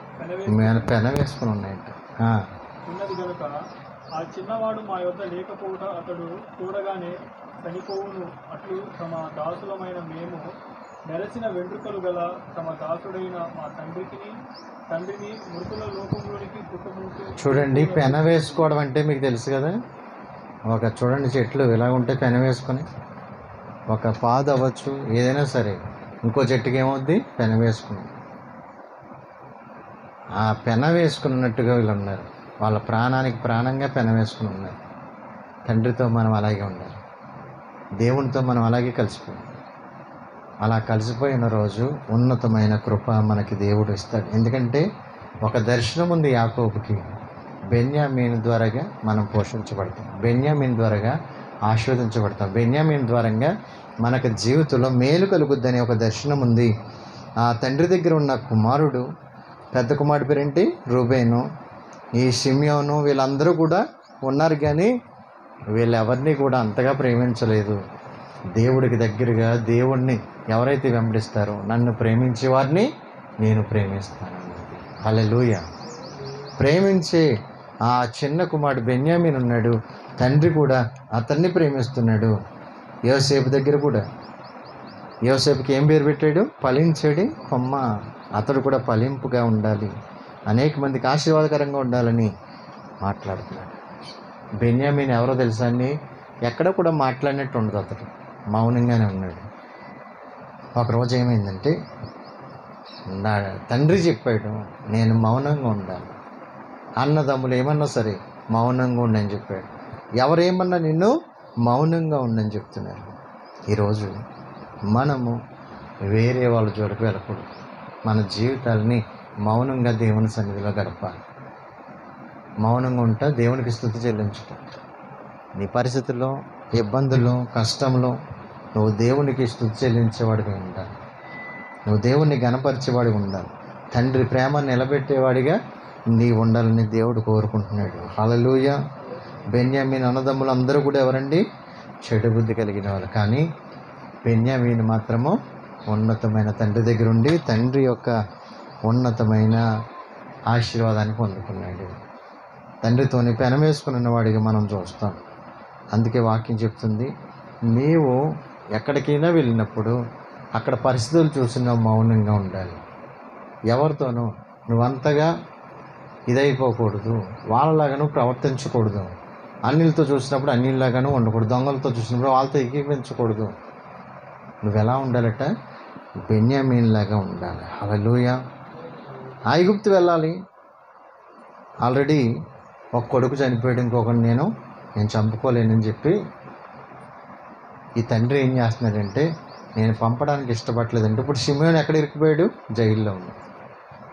పెన వేసుకుని ఉన్నాయంట. ఉన్నది కనుక ఆ చిన్నవాడు మా యొద్ద లేకపోవుట అతడు చూడగానే చనిపోవును. అట్లు తమ దాసులమైన మేము నెరచిన వెంట్రుకలు గల తమ దాసుడైన మా తండ్రిని మృతుల లోకంలోనికి పుట్టుకుంటూ. చూడండి, పెన వేసుకోవడం అంటే మీకు తెలుసు కదా. చూడండి, చెట్లు ఇలా ఉంటే పెన వేసుకొని, ఒక పాదు అవ్వచ్చు, ఏదైనా సరే, ఇంకో చెట్టుకి ఏమవుద్ది? పెన వేసుకుని. ఆ పెన వేసుకున్నట్టుగా వీళ్ళు ఉన్నారు. వాళ్ళ ప్రాణానికి ప్రాణంగా పెన వేసుకుని ఉన్నారు. తండ్రితో మనం అలాగే ఉండాలి, దేవునితో మనం అలాగే కలిసిపోయాం. అలా కలిసిపోయిన రోజు ఉన్నతమైన కృప మనకి దేవుడు ఇస్తాడు. ఎందుకంటే ఒక దర్శనం ఉంది యాకోబుకి. బెన్యామీను ద్వారాగా మనం పోషించబడతాం, బెన్యామీను ద్వారాగా ఆశీర్వదించబడతాం, బెన్యామీను ద్వారంగా మనకు జీవితంలో మేలు కలుగుద్దని ఒక దర్శనం ఉంది. ఆ తండ్రి దగ్గర ఉన్న కుమారుడు, పెద్ద కుమారుడు పేరేంటి? రూబేను. ఈ షిమ్యోను వీళ్ళందరూ కూడా ఉన్నారు, కానీ వీళ్ళెవరిని కూడా అంతగా ప్రేమించలేదు. దేవుడికి దగ్గరగా దేవుణ్ణి ఎవరైతే వెంబడిస్తారో, నన్ను ప్రేమించే వారిని నేను ప్రేమిస్తాను. హల్లెలూయా. ప్రేమించే ఆ చిన్న కుమారుడు బెన్యామీన్ ఉన్నాడు, తండ్రి కూడా అతన్ని ప్రేమిస్తున్నాడు. యోసేపు దగ్గర కూడా, యోసేపుకి ఏం పేరు పెట్టాడు? ఫలించేడి కొమ్మ. అతడు కూడా ఫలింపుగా ఉండాలి, అనేక మందికి ఆశీర్వాదకరంగా ఉండాలని మాట్లాడుతున్నాడు. బెన్యామీన్ ఎవరో తెలుసా అండి? ఎక్కడ కూడా మాట్లాడినట్టు ఉండదు, అతడు మౌనంగానే ఉన్నాడు. ఒకరోజు ఏమైందంటే, నా తండ్రి చెప్పాడు నేను మౌనంగా ఉండాలి, అన్నదమ్ములు ఏమన్నా సరే మౌనంగా ఉండని చెప్పాడు. ఎవరేమన్నా నిన్ను మౌనంగా ఉండని చెప్తున్నారు. ఈరోజు మనము వేరే వాళ్ళ జోలికి వెళ్ళకూడదు. మన జీవితాలని మౌనంగా దేవుని సన్నిధిలో గడపాలి. మౌనంగా ఉంటా దేవునికి స్తుతి చెల్లించుట. నీ పరిస్థితుల్లో, ఇబ్బందుల్లో, కష్టంలో నువ్వు దేవునికి స్తుతి చెల్లించేవాడిగా ఉండాలి. నువ్వు దేవుణ్ణి గణపరిచేవాడిగా ఉండాలి. తండ్రి ప్రేమ నిలబెట్టేవాడిగా నీ ఉండాలని దేవుడు కోరుకుంటున్నాడు. హల్లెలూయా. బెన్యామీన్ అన్నదమ్ములు అందరూ కూడా ఎవరండి? చెడు బుద్ధి కలిగిన వాళ్ళు. కానీ బెన్యామీన్ మాత్రము ఉన్నతమైన తండ్రి దగ్గర ఉండి తండ్రి యొక్క ఉన్నతమైన ఆశీర్వాదాన్ని పొందుకున్నాడు. తండ్రితోని పెనవేసుకుని ఉన్నవాడిగా మనం చూస్తాం. అందుకే వాక్యం చెప్తుంది, నీవు ఎక్కడికైనా వెళ్ళినప్పుడు అక్కడ పరిస్థితులు చూసిన మౌనంగా ఉండాలి. ఎవరితోనూ నువ్వంతగా ఇదైపోకూడదు, వాళ్ళలాగాను ప్రవర్తించకూడదు. అన్నిలతో చూసినప్పుడు అన్నిలాగాను ఉండకూడదు, దొంగలతో చూసినప్పుడు వాళ్ళతో ఎక్కిపించకూడదు. నువ్వు ఎలా ఉండాలట? బెన్యామీన్లాగా ఉండాలి. హల్లెలూయా. ఐగుప్తు వెళ్ళాలి. ఆల్రెడీ ఒక కొడుకు చనిపోయాడు, ఇంకొకటి నేను చంపుకోలేనని చెప్పి ఈ తండ్రి ఏం చేస్తున్నాడంటే, నేను పంపడానికి ఇష్టపడలేదంటే ఇప్పుడు షిమ్యోను ఎక్కడ ఇరుక్కుపోయాడు? జైల్లో ఉన్నాడు.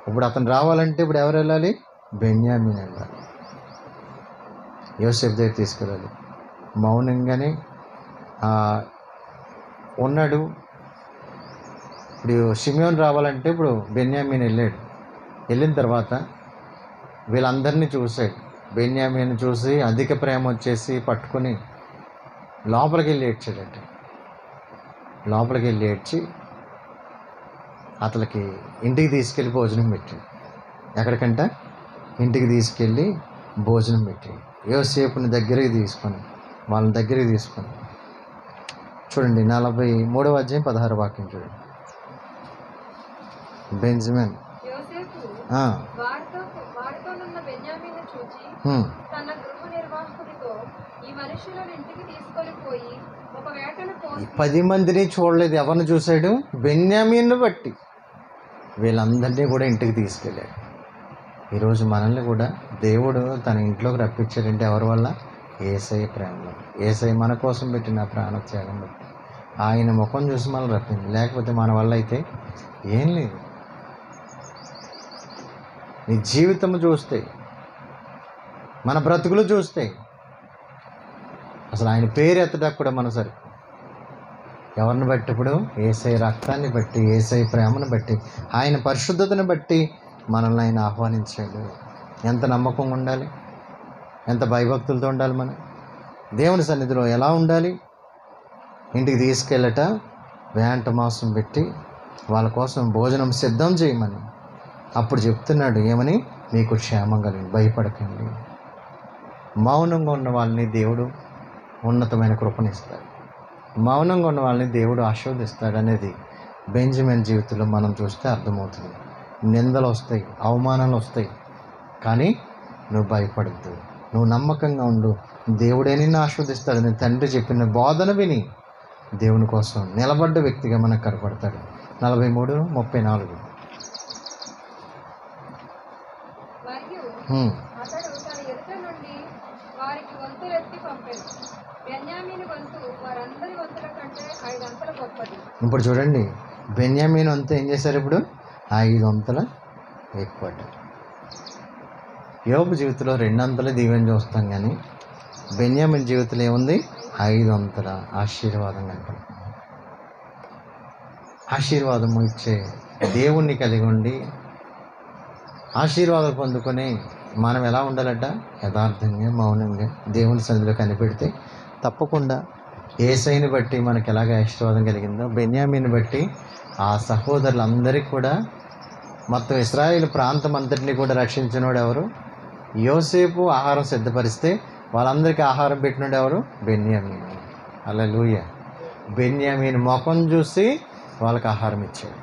ఇప్పుడు అతను రావాలంటే ఇప్పుడు ఎవరు వెళ్ళాలి? బెన్యామీన్ వెళ్ళాలి. యోసేపు దగ్గర తీసుకెళ్ళాలి. మౌనంగానే ఉన్నాడు. ఇప్పుడు షిమ్యోను రావాలంటే ఇప్పుడు బెన్యామీన్ వెళ్ళాడు. వెళ్ళిన తర్వాత వీళ్ళందరినీ చూశాడు. బెన్యామీన్ చూసి అధిక ప్రేమ వచ్చేసి పట్టుకొని లోపలికి వెళ్ళి ఏడ్చాడట. లోపలికి వెళ్ళి ఏడ్చి అతనికి ఇంటికి తీసుకెళ్ళి భోజనం పెట్టాడు. ఎక్కడికంట? ఇంటికి తీసుకెళ్ళి భోజనం పెట్టాడు. యోసేపుని దగ్గరికి తీసుకొని వాళ్ళని దగ్గరికి తీసుకొని చూడండి 43వ అధ్యాయం 16వ వాక్యం చూడండి. బెంజమిన్ యోసేపు ఆ, వారితోనున్న బెన్యామీను చూచి తన గృహ నిర్వాహకుడితో, ఈ మనుషులను ఇంటికి తీసుకొని పోయి ఒక వేటను ఈ కోసి 10 మందిని చూడలేదు. ఎవరిని చూశాడు? బెన్యామీన్ను బట్టి వీళ్ళందరినీ కూడా ఇంటికి తీసుకెళ్ళాడు. ఈరోజు మనల్ని కూడా దేవుడు తన ఇంట్లోకి రప్పించాడంటే ఎవరి వల్ల? యేసయ్య ప్రేమలో. యేసయ్య మన కోసం పెట్టిన ప్రాణత్యాగం బట్టి ఆయన ముఖం చూసి మనం రప్పింది. లేకపోతే మన వల్ల అయితే ఏం లేదు. నీ జీవితం చూస్తే, మన బ్రతుకులు చూస్తే అసలు ఆయన పేరు ఎత్తడానికి కూడా మన సరి. ఎవరిని బట్టి? ఇప్పుడు యేసయ్య రక్తాన్ని బట్టి, యేసయ్య ప్రేమను బట్టి, ఆయన పరిశుద్ధతను బట్టి మనల్ని ఆయన ఆహ్వానించాడు. ఎంత నమ్మకంగా ఉండాలి, ఎంత భయభక్తులతో ఉండాలి. మనం దేవుని సన్నిధిలో ఎలా ఉండాలి? ఇంటికి తీసుకెళ్ళట వేంట మాంసం పెట్టి వాళ్ళ కోసం భోజనం సిద్ధం చేయమని. అప్పుడు చెప్తున్నాడు ఏమని? మీకు క్షేమం కలిగింది, భయపడకండి. మౌనంగా ఉన్న వాళ్ళని దేవుడు ఉన్నతమైన కృపనిస్తాడు. మౌనంగా ఉన్న వాళ్ళని దేవుడు ఆశీర్వదిస్తాడు అనేది బెంజమిన్ జీవితంలో మనం చూస్తే అర్థమవుతుంది. నిందలు వస్తాయి, అవమానాలు వస్తాయి, కానీ నువ్వు భయపడద్దు, నువ్వు నమ్మకంగా ఉండు. దేవుడే నిన్ను ఆశీర్వదిస్తాడని తండ్రి చెప్పిన బోధన విని దేవుని కోసం నిలబడ్డ వ్యక్తిగా మనకు కనపడతాడు. 43:34. మరియు అతడు తన ఎదుట నుండి వారికి వంతులెత్తి పంపెను. బెన్యామీను వంతు వారందరి వంతుల కంటే 5 అంతలు గొప్పది. ఇప్పుడు చూడండి, బెన్యామీన్ అంతా ఏం చేశారు? ఇప్పుడు 5 అంతలు ఎక్కువ. యోబు జీవితంలో 2 అంతలు దీవెన చూస్తాం, కానీ బెన్యామీన్ జీవితంలో ఏముంది? 5 అంతల ఆశీర్వాదం కనుక. ఆశీర్వాదం ఇచ్చే దేవుణ్ణి కలిగి ఉండి ఆశీర్వాదం పొందుకొని మనం ఎలా ఉండాలట? యథార్థంగా, మౌనంగా దేవుని సన్నిధిలో కనిపెడితే తప్పకుండా యేసయ్యని బట్టి మనకు ఎలాగ ఆశీర్వాదం కలిగిందో బెన్యామీని బట్టి ఆ సహోదరులందరికీ కూడా, మొత్తం ఇశ్రాయేలు ప్రాంతం అంతటిని కూడా రక్షించినోడు ఎవరు? యోసేపు ఆహారం సిద్ధపరిస్తే వాళ్ళందరికీ ఆహారం పెట్టినోడు ఎవరు? బెన్యామీను. హల్లెలూయా. బెన్యామీను ముఖం చూసి వాళ్ళకి ఆహారం ఇచ్చాడు.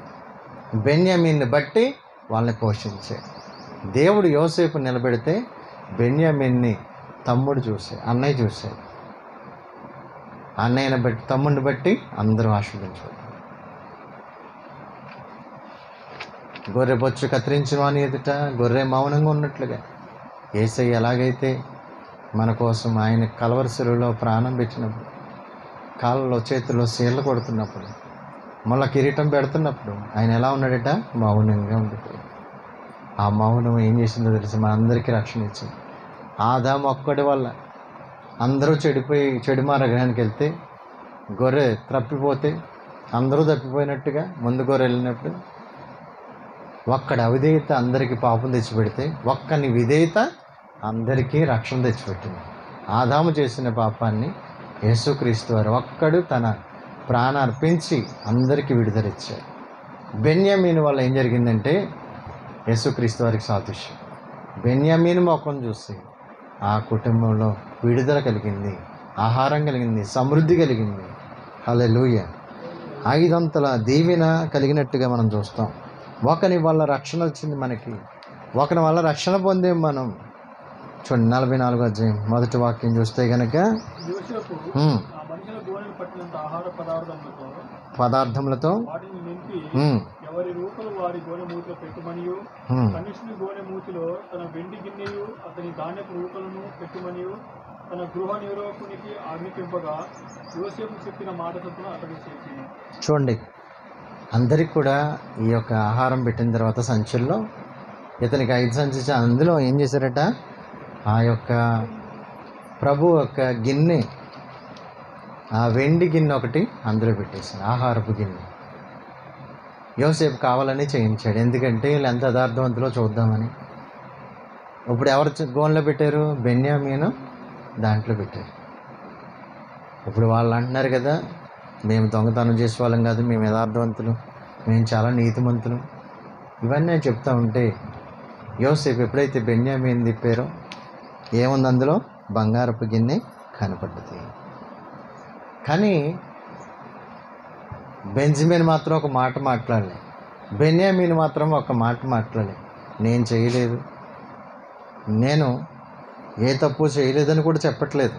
బెన్యామీన్ని బట్టి వాళ్ళని పోషించాడు. దేవుడు యోసేపు నిలబెడితే బెన్యామీన్ని తమ్ముడు చూశాడు, అన్నయ్య చూశాడు. అన్నయ్యని బట్టి, తమ్ముడిని బట్టి అందరూ ఆశీర్వదించారు. గొర్రె బొచ్చు కత్తిరించిన వాని ఎదుట గొర్రె మౌనంగా ఉన్నట్లుగా యేసయ్య ఎలాగైతే మన కోసం ఆయన కల్వరి శిలువలో ప్రాణం పెట్టినప్పుడు, కాళ్ళలో చేతుల్లో సీళ్ళు కొడుతున్నప్పుడు, మళ్ళీ కిరీటం పెడుతున్నప్పుడు ఆయన ఎలా ఉన్నాడట? మౌనంగా ఉండిపోయాడు. ఆ మౌనం ఏం చేసిందో తెలిసి మనందరికీ రక్షణ ఇచ్చింది. ఆదాము ఒక్కడి వల్ల అందరూ చెడిపోయి చెడు మార్గానికి వెళ్తే, గొర్రె తప్పిపోతే అందరూ తప్పిపోయినట్టుగా ముందు గొర్రె వెళ్ళినప్పుడు ఒక్కడి అవిధేయత అందరికీ పాపం తెచ్చిపెడితే ఒక్కని విధేయత అందరికీ రక్షణ తెచ్చిపెట్టింది. ఆదాము చేసిన పాపాన్ని యేసుక్రీస్తు వారు ఒక్కడు తన ప్రాణం అర్పించి అందరికీ విడుదలిచ్చాడు. బెన్యామీను వల్ల ఏం జరిగిందంటే యేసుక్రీస్తు వారికి సాదృశ్యం. బెన్యామీను ముఖం చూసి ఆ కుటుంబంలో విడుదల కలిగింది, ఆహారం కలిగింది, సమృద్ధి కలిగింది. హల్లెలూయా. 5 దీవెన కలిగినట్టుగా మనం చూస్తాం. ఒకని వల్ల రక్షణ వచ్చింది మనకి, ఒకని వల్ల రక్షణ పొందేం మనం. చూడండి 44వ అధ్యాయం మొదటి వాక్యం చూస్తే కనుక యోసేపు ఆ మనుషుల గోనెలు పట్టినంత ఆహార పదార్థములతో వాటిని నింపి ఎవరి రూపలు వారి గోనె మూతిలో పెట్టుమనియు, కనిష్ఠుని గోనె మూతిలో తన వెండి గిన్నెయు అతని ధాన్యపు రూపలను పెట్టుమనియు తన గృహ నిరోధకునికి ఆజ్ఞాపింపగా యోసేపు చెప్పిన మాట చొప్పున అతడు చేసిన. చూడండి, అందరికి కూడా ఈ యొక్క ఆహారం పెట్టిన తర్వాత సంచుల్లో ఇతనికి 5 సంచి అందులో ఏం చేశారట, ఆ యొక్క ప్రభు యొక్క గిన్నె, ఆ వెండి గిన్నె ఒకటి అందులో పెట్టేశారు, ఆహారపు గిన్నె. యోసేపు కావాలని చేయించాడు, ఎందుకంటే వీళ్ళు ఎంత యథార్థవంతులో చూద్దామని. ఇప్పుడు ఎవరు గోన్లో పెట్టారు? బెన్యామీను దాంట్లో పెట్టారు. ఇప్పుడు వాళ్ళు అంటున్నారు కదా, మేము దొంగతనం చేసే వాళ్ళం కాదు, మేము యథార్థవంతులు, మేము చాలా నీతిమంతులు. ఇవన్నీ నేను చెప్తా ఉంటే యోసేపు ఎప్పుడైతే బెన్యామీను తిప్పారో ఏముంది అందులో? బంగారపు గిన్నె కనపడ్డది. కానీ బెంజమిన్ మాత్రం ఒక మాట మాట్లాడలే, బెన్యామీన్ మాత్రం ఒక మాట మాట్లాడలే. నేను చేయలేదు, నేను ఏ తప్పు చేయలేదని కూడా చెప్పట్లేదు,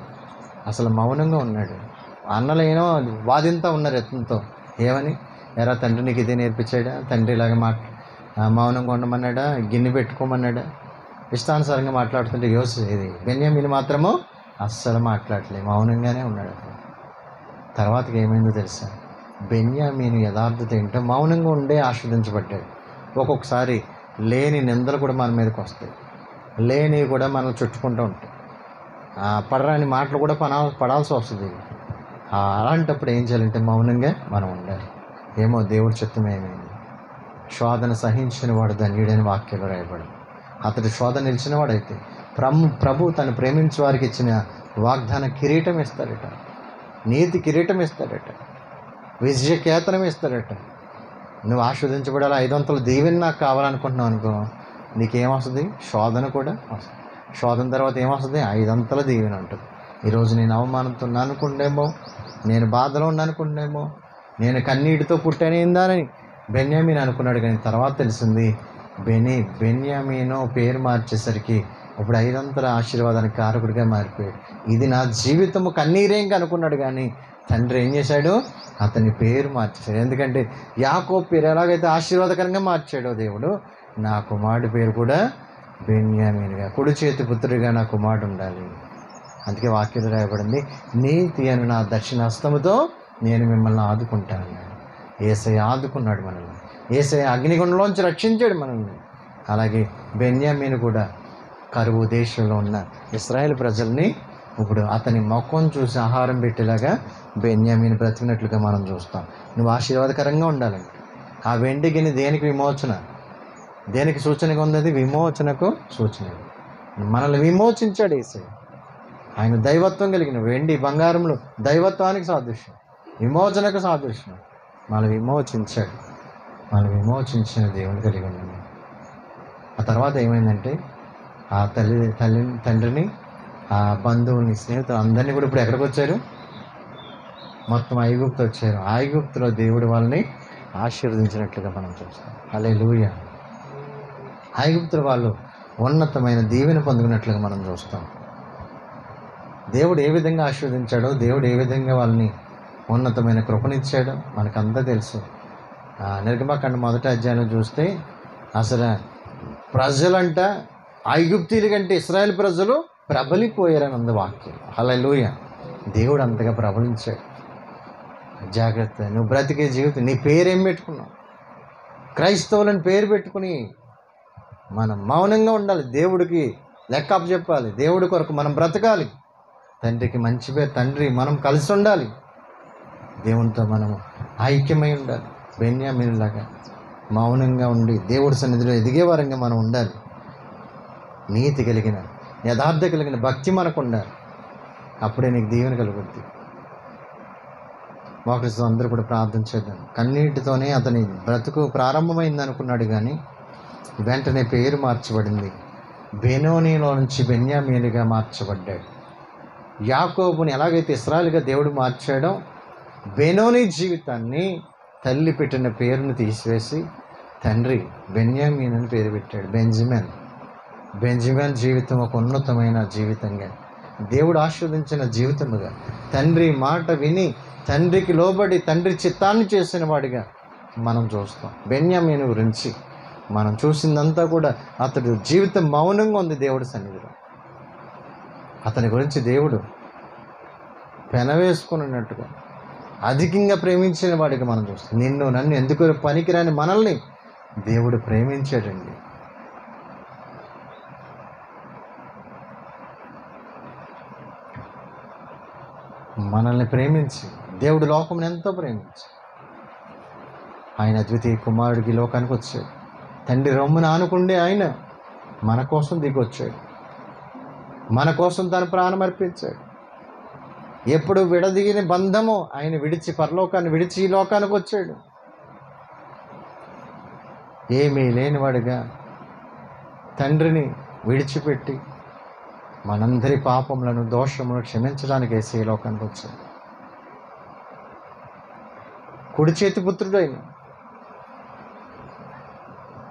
అసలు మౌనంగా ఉన్నాడు. అన్నలేనో వాదింతా ఉన్నారు ఎత్తంతో. ఏమని? ఎరా తండ్రి నీకు ఇదే నేర్పించాడా? తండ్రి ఇలాగ మౌనంగా ఉండమన్నాడా? గిన్నె పెట్టుకోమన్నాడా? ఇష్టానుసారంగా మాట్లాడుతుంటే ఇది బెన్యామీన్ మాత్రము అస్సలు మాట్లాడలేదు, మౌనంగానే ఉన్నాడు. తర్వాతకి ఏమైందో తెలుసా? బెన్యామీను యథార్థత ఏంటో మౌనంగా ఉండే ఆస్వాదించబడ్డాడు. ఒక్కొక్కసారి లేని నిందలు కూడా మన మీదకి వస్తాయి, లేని కూడా మనం చుట్టుకుంటూ ఉంటాయి, పడరాని మాటలు కూడా పడాల్సి వస్తుంది. అలాంటప్పుడు ఏం చేయాలంటే మౌనంగా మనం ఉండాలి. ఏమో దేవుడి చిత్తం ఏమైంది. శోధన సహించిన వాడు ధన్యుడని వాక్యంలో రాయబడి, అతడు శోధన నిలిచిన వాడైతే ప్రభు తను ప్రేమించే వారికి ఇచ్చిన వాగ్దాన కిరీటం ఇస్తాడట, నీతి కిరీటం ఇస్తాడట, విజయ కేతనం ఇస్తాడట. నువ్వు ఆస్వాదించబడాలి, 500 దీవెన నాకు కావాలనుకుంటున్నావు అనుకో, నీకేమొస్తుంది? శోధన కూడా వస్తుంది. శోధన తర్వాత ఏమొస్తుంది? 500 దీవెన ఉంటుంది. ఈరోజు నేను అవమానంతో అనుకుంటేమో, నేను బాధలో ఉన్నానుకుంటేమో, నేను కన్నీటితో పుట్టానేందానని బెన్యామీన్ అనుకున్నాడు. కానీ తర్వాత తెలిసింది బెన్యామీను పేరు మార్చేసరికి ఇప్పుడు 500 ఆశీర్వాదానికి కారకుడిగా మారిపోయాడు. ఇది నా జీవితము కన్నీరేంగా అనుకున్నాడు. కానీ తండ్రి ఏం చేశాడు? అతని పేరు మార్చేశాడు. ఎందుకంటే యాకోబు పేరు ఎలాగైతే ఆశీర్వాదకరంగా మార్చాడో దేవుడు, నా కుమారుడి పేరు కూడా బెన్యామీనుగా, కుడి చేతి పుత్రుడిగా నా కుమారుడు ఉండాలి. అందుకే వాక్యం రాయబడింది, నీతి అని నా దక్షిణ హస్తముతో నేను మిమ్మల్ని ఆదుకుంటాను. యేసయ్య ఆదుకున్నాడు మనల్ని, యేసయ్య అగ్నిగుండంలోంచి రక్షించాడు మనల్ని. అలాగే బెన్యామీను కూడా కరువు దేశంలో ఉన్న ఇశ్రాయేల్ ప్రజల్ని ఇప్పుడు అతని ముఖం చూసి ఆహారం పెట్టేలాగా బెన్యామీను బ్రతికినట్లుగా మనం చూస్తాం. నువ్వు ఆశీర్వాదకరంగా ఉండాలంటే ఆ వెండి గిన్నె దేనికి విమోచన, దేనికి సూచనగా ఉంది? విమోచనకు సూచన. మనల్ని విమోచించాడు యేసయ్య. ఆయన దైవత్వం కలిగిన వెండి బంగారంలో దైవత్వానికి సాదృశ్యం, విమోచనకు సాదృశ్యం. మనల్ని విమోచించాడు, మనల్ని విమోచించిన దేవుని కలిగి ఉన్నాడు. ఆ తర్వాత ఏమైందంటే ఆ తండ్రిని, ఆ బంధువుల్ని, స్నేహితులు అందరినీ కూడా ఇప్పుడు ఎక్కడికి వచ్చారు? మొత్తం ఐగుప్తు వచ్చారు. ఐగుప్తులో దేవుడు వాళ్ళని ఆశీర్వదించినట్లుగా మనం చూస్తాం. హల్లెలూయా. ఐగుప్తుల వాళ్ళు ఉన్నతమైన దీవెన పొందుకున్నట్లుగా మనం చూస్తాం. దేవుడు ఏ విధంగా ఆశీర్వదించాడో, దేవుడు ఏ విధంగా వాళ్ళని ఉన్నతమైన కృపనిచ్చాడో మనకంతా తెలుసు. నిర్గమకాండం 1వ అధ్యాయంలో చూస్తే అసలు ప్రజలంట ఐగుప్తీల కంటే ఇశ్రాయేల్ ప్రజలు ప్రబలిపోయారని ఉంది వాక్యం. హల్లెలూయా. దేవుడు అంతగా ప్రబలించాడు. జాగ్రత్త, నువ్వు బ్రతికే జీవితం, నీ పేరేం పెట్టుకున్నావు? క్రైస్తవులని పేరు పెట్టుకుని మనం మౌనంగా ఉండాలి, దేవుడికి లెక్క చెప్పాలి, దేవుడి కొరకు మనం బ్రతకాలి, తండ్రికి మంచి పేరు, తండ్రి మనం కలిసి ఉండాలి, దేవునితో మనము ఐక్యమై ఉండాలి. బెన్యామీనులాగా మౌనంగా ఉండి దేవుడి సన్నిధిలో ఎదిగే వారంగా మనం ఉండాలి. నీతి కలిగిన, యథార్థ కలిగిన భక్తి మనకు ఉండాలి. అప్పుడే నీకు దీవెన కలుగుద్ది. మోకరిస్తూ అందరూ కూడా ప్రార్థన చేద్దాం. కన్నీటితోనే అతని బ్రతుకు ప్రారంభమైంది అనుకున్నాడు, కానీ వెంటనే పేరు మార్చబడింది. బెనోనీలో నుంచి బెన్యామీనుగా మార్చబడ్డాడు. యాకోబుని ఎలాగైతే ఇశ్రాయేలుగా దేవుడు మార్చాడో, బెనోని జీవితాన్ని తల్లి పెట్టిన పేరును తీసివేసి తండ్రి బెన్యామీన్ అని పేరు పెట్టాడు. బెంజమిన్ జీవితం ఒక ఉన్నతమైన జీవితంగా, దేవుడు ఆశీర్వదించిన జీవితముగా, తండ్రి మాట విని తండ్రికి లోబడి తండ్రి చిత్తాన్ని చేసిన వాడిగా మనం చూస్తాం. బెన్యామీను గురించి మనం చూసిందంతా కూడా అతడు జీవితం మౌనంగా ఉంది దేవుడి సన్నిధిలో. అతని గురించి దేవుడు పెనవేసుకున్నట్టుగా అధికంగా ప్రేమించిన వాడిగా మనం చూస్తాం. నిన్ను నన్ను ఎందుకు పనికిరాని మనల్ని దేవుడు ప్రేమించాడండి. మనల్ని ప్రేమించి దేవుడు లోకమును ఎంతో ప్రేమించి ఆయన అద్వితీయ కుమారుడికి లోకానికి వచ్చాడు. తండ్రి రొమ్మున ఆనుకుండే ఆయన మన కోసం దిగొచ్చాడు, మన కోసం తన ప్రాణం అర్పించాడు. ఎప్పుడు విడదీయని బంధము ఆయన విడిచి పరలోకాన్ని విడిచి ఈ లోకానికి వచ్చాడు. ఏమీ లేనివాడిగా తండ్రిని విడిచిపెట్టి మనందరి పాపములను దోషములను క్షమించడానికి వేసి ఈ లోకానికి వచ్చాడు. కుడి చేతి పుత్రుడైన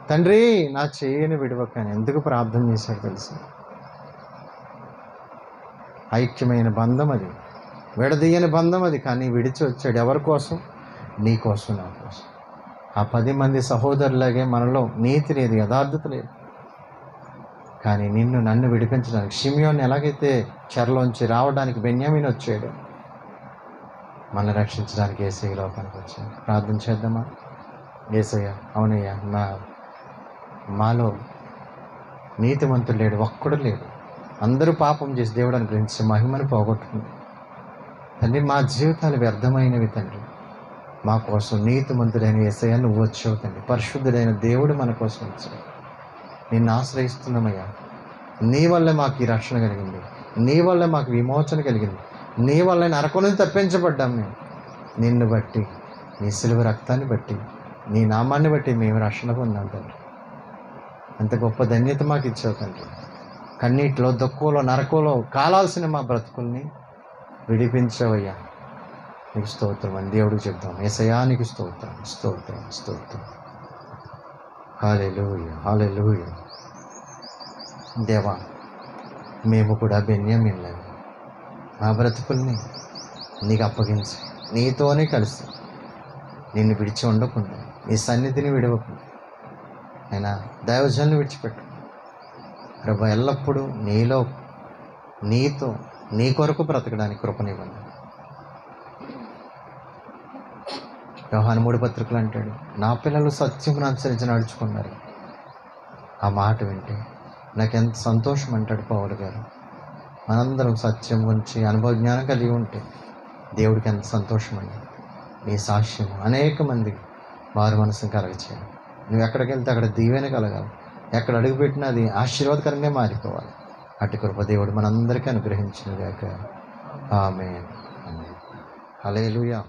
తండ్రి నా చేయని విడవకని ఎందుకు ప్రార్థన చేశాడు తెలుసు? ఐక్యమైన బంధం అది, విడదీయని బంధం అది. కానీ విడిచి వచ్చాడు ఎవరి కోసం? నీ కోసం, నా కోసం. ఆ 10 మంది సహోదరులాగే మనలో నీతి లేదు, యథార్థత లేదు. కానీ నిన్ను నన్ను విడిపించడానికి, షిమియోన్ని ఎలాగైతే చెరలోంచి రావడానికి బెన్యామీను వచ్చాడు, మనల్ని రక్షించడానికి యేసయ్య లోకానికి వచ్చాడు. ప్రార్థన చేద్దామా? యేసయ్య, అవునయ్యా, మాలో నీతిమంతుడు లేడు, ఒక్కడు లేడు. అందరూ పాపం చేసి దేవుడు అనుగ్రహించి మహిమను పోగొట్టుకుంది. తండ్రి, మా జీవితాలు వ్యర్థమైనవి తండ్రి. మా కోసం నీతిమంతుడైన యేసయ్య నువ్వు వచ్చావు తండ్రి. పరిశుద్ధుడైన దేవుడు మన కోసం వచ్చావు. నిన్ను ఆశ్రయిస్తున్నామయ్యా. నీ వల్లే మాకు ఈ రక్షణ కలిగింది, నీ వల్లే మాకు విమోచన కలిగింది, నీ వల్ల నరకం నుంచి తప్పించబడ్డాం. మేము నిన్ను బట్టి, నీ సిలువ రక్తాన్ని బట్టి, నీ నామాన్ని బట్టి మేము రక్షణ పొందాం తండ్రి. అంత గొప్ప ధన్యత మాకు ఇచ్చావు తండ్రి. కన్నీటిలో, దుఃఖంలో, నరకంలో కాలాల్సిన మా బ్రతుకుల్ని విడిపించవయ్యా. నీకు స్తోత్రం అని దేవుడికి చెప్తాం. యేసయ్యా నీకు స్తోత్రం, స్తోత్రం, స్తోత్రం. హల్లెలూయా, హల్లెలూయా. దేవా, మేము కూడా బెన్యామీనులం. మా బ్రతుకుల్ని నీకు అప్పగించి నీతోనే కలిసి నిన్ను విడిచి ఉండకుండా, నీ సన్నిధిని విడవకుండా అయినా దైవజనులు విడిచిపెట్టు ప్రభా. ఎల్లప్పుడూ నీలో, నీతో, నీ కొరకు బ్రతకడానికి కృపనివ్వండి. యోహాను 3 పత్రికలు అంటాడు, నా పిల్లలు సత్యమును అనుసరించి నడుచుకున్నారు. ఆ మాట వింటే నాకెంత సంతోషం అంటాడు పౌలు గారు. మనందరం సత్యం గురించి అనుభవ జ్ఞానం కలిగి ఉంటే దేవుడికి ఎంత సంతోషం అండి. నీ సాక్ష్యం అనేక మందికి వారి మనసును కలగచేయాలి. నువ్వు ఎక్కడికి వెళ్తే అక్కడ దీవెన కలగాలి, ఎక్కడ అడుగుపెట్టినా అది ఆశీర్వాదకరంగా మారిపోవాలి. అటు కృప దేవుడు మనందరికీ అనుగ్రహించునుగాక. ఆమేన్. హల్లెలూయా.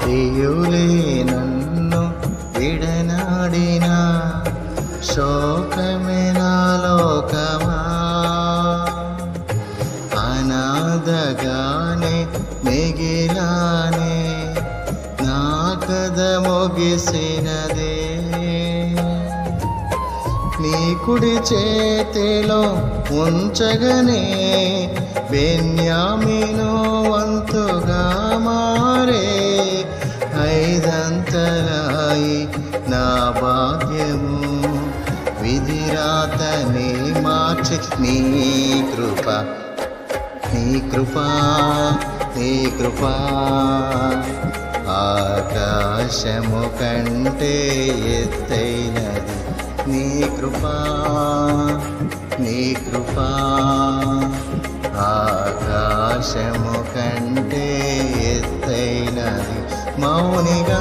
ప్రియులే నన్ను విడనాడిన శోకమే నా లోకమా, అనాథగానే మిగిలానే నా కథ ముగిసినదే. నీ కుడి చేతిలో ఉంచగనే బెన్యామీను వంతుగా మారే. 5 అంతలాయి నా భాగ్యము, విధిరాతని మార్చి నీ కృప, నీ కృపా, నీ కృపా ఆకాశము కంటే ఎత్తైనది. నీ కృపా, నీ కృపా ఆకాశము ఆకాశము కంటే ఎత్తైనది మౌనిగా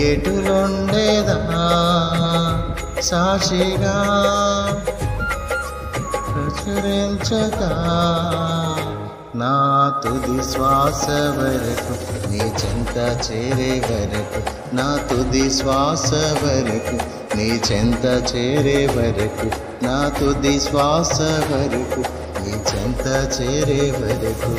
ఎటులుండేదా సాక్షిగా ప్రచురించక నా తుది శ్వాస వరకు నీ చెంత చేరే వరకు నా తుది శ్వాస వరకు నీ చెంత చేరే వరకు నా తుది శ్వాస వరకు నీ చెంత చేరే వరకు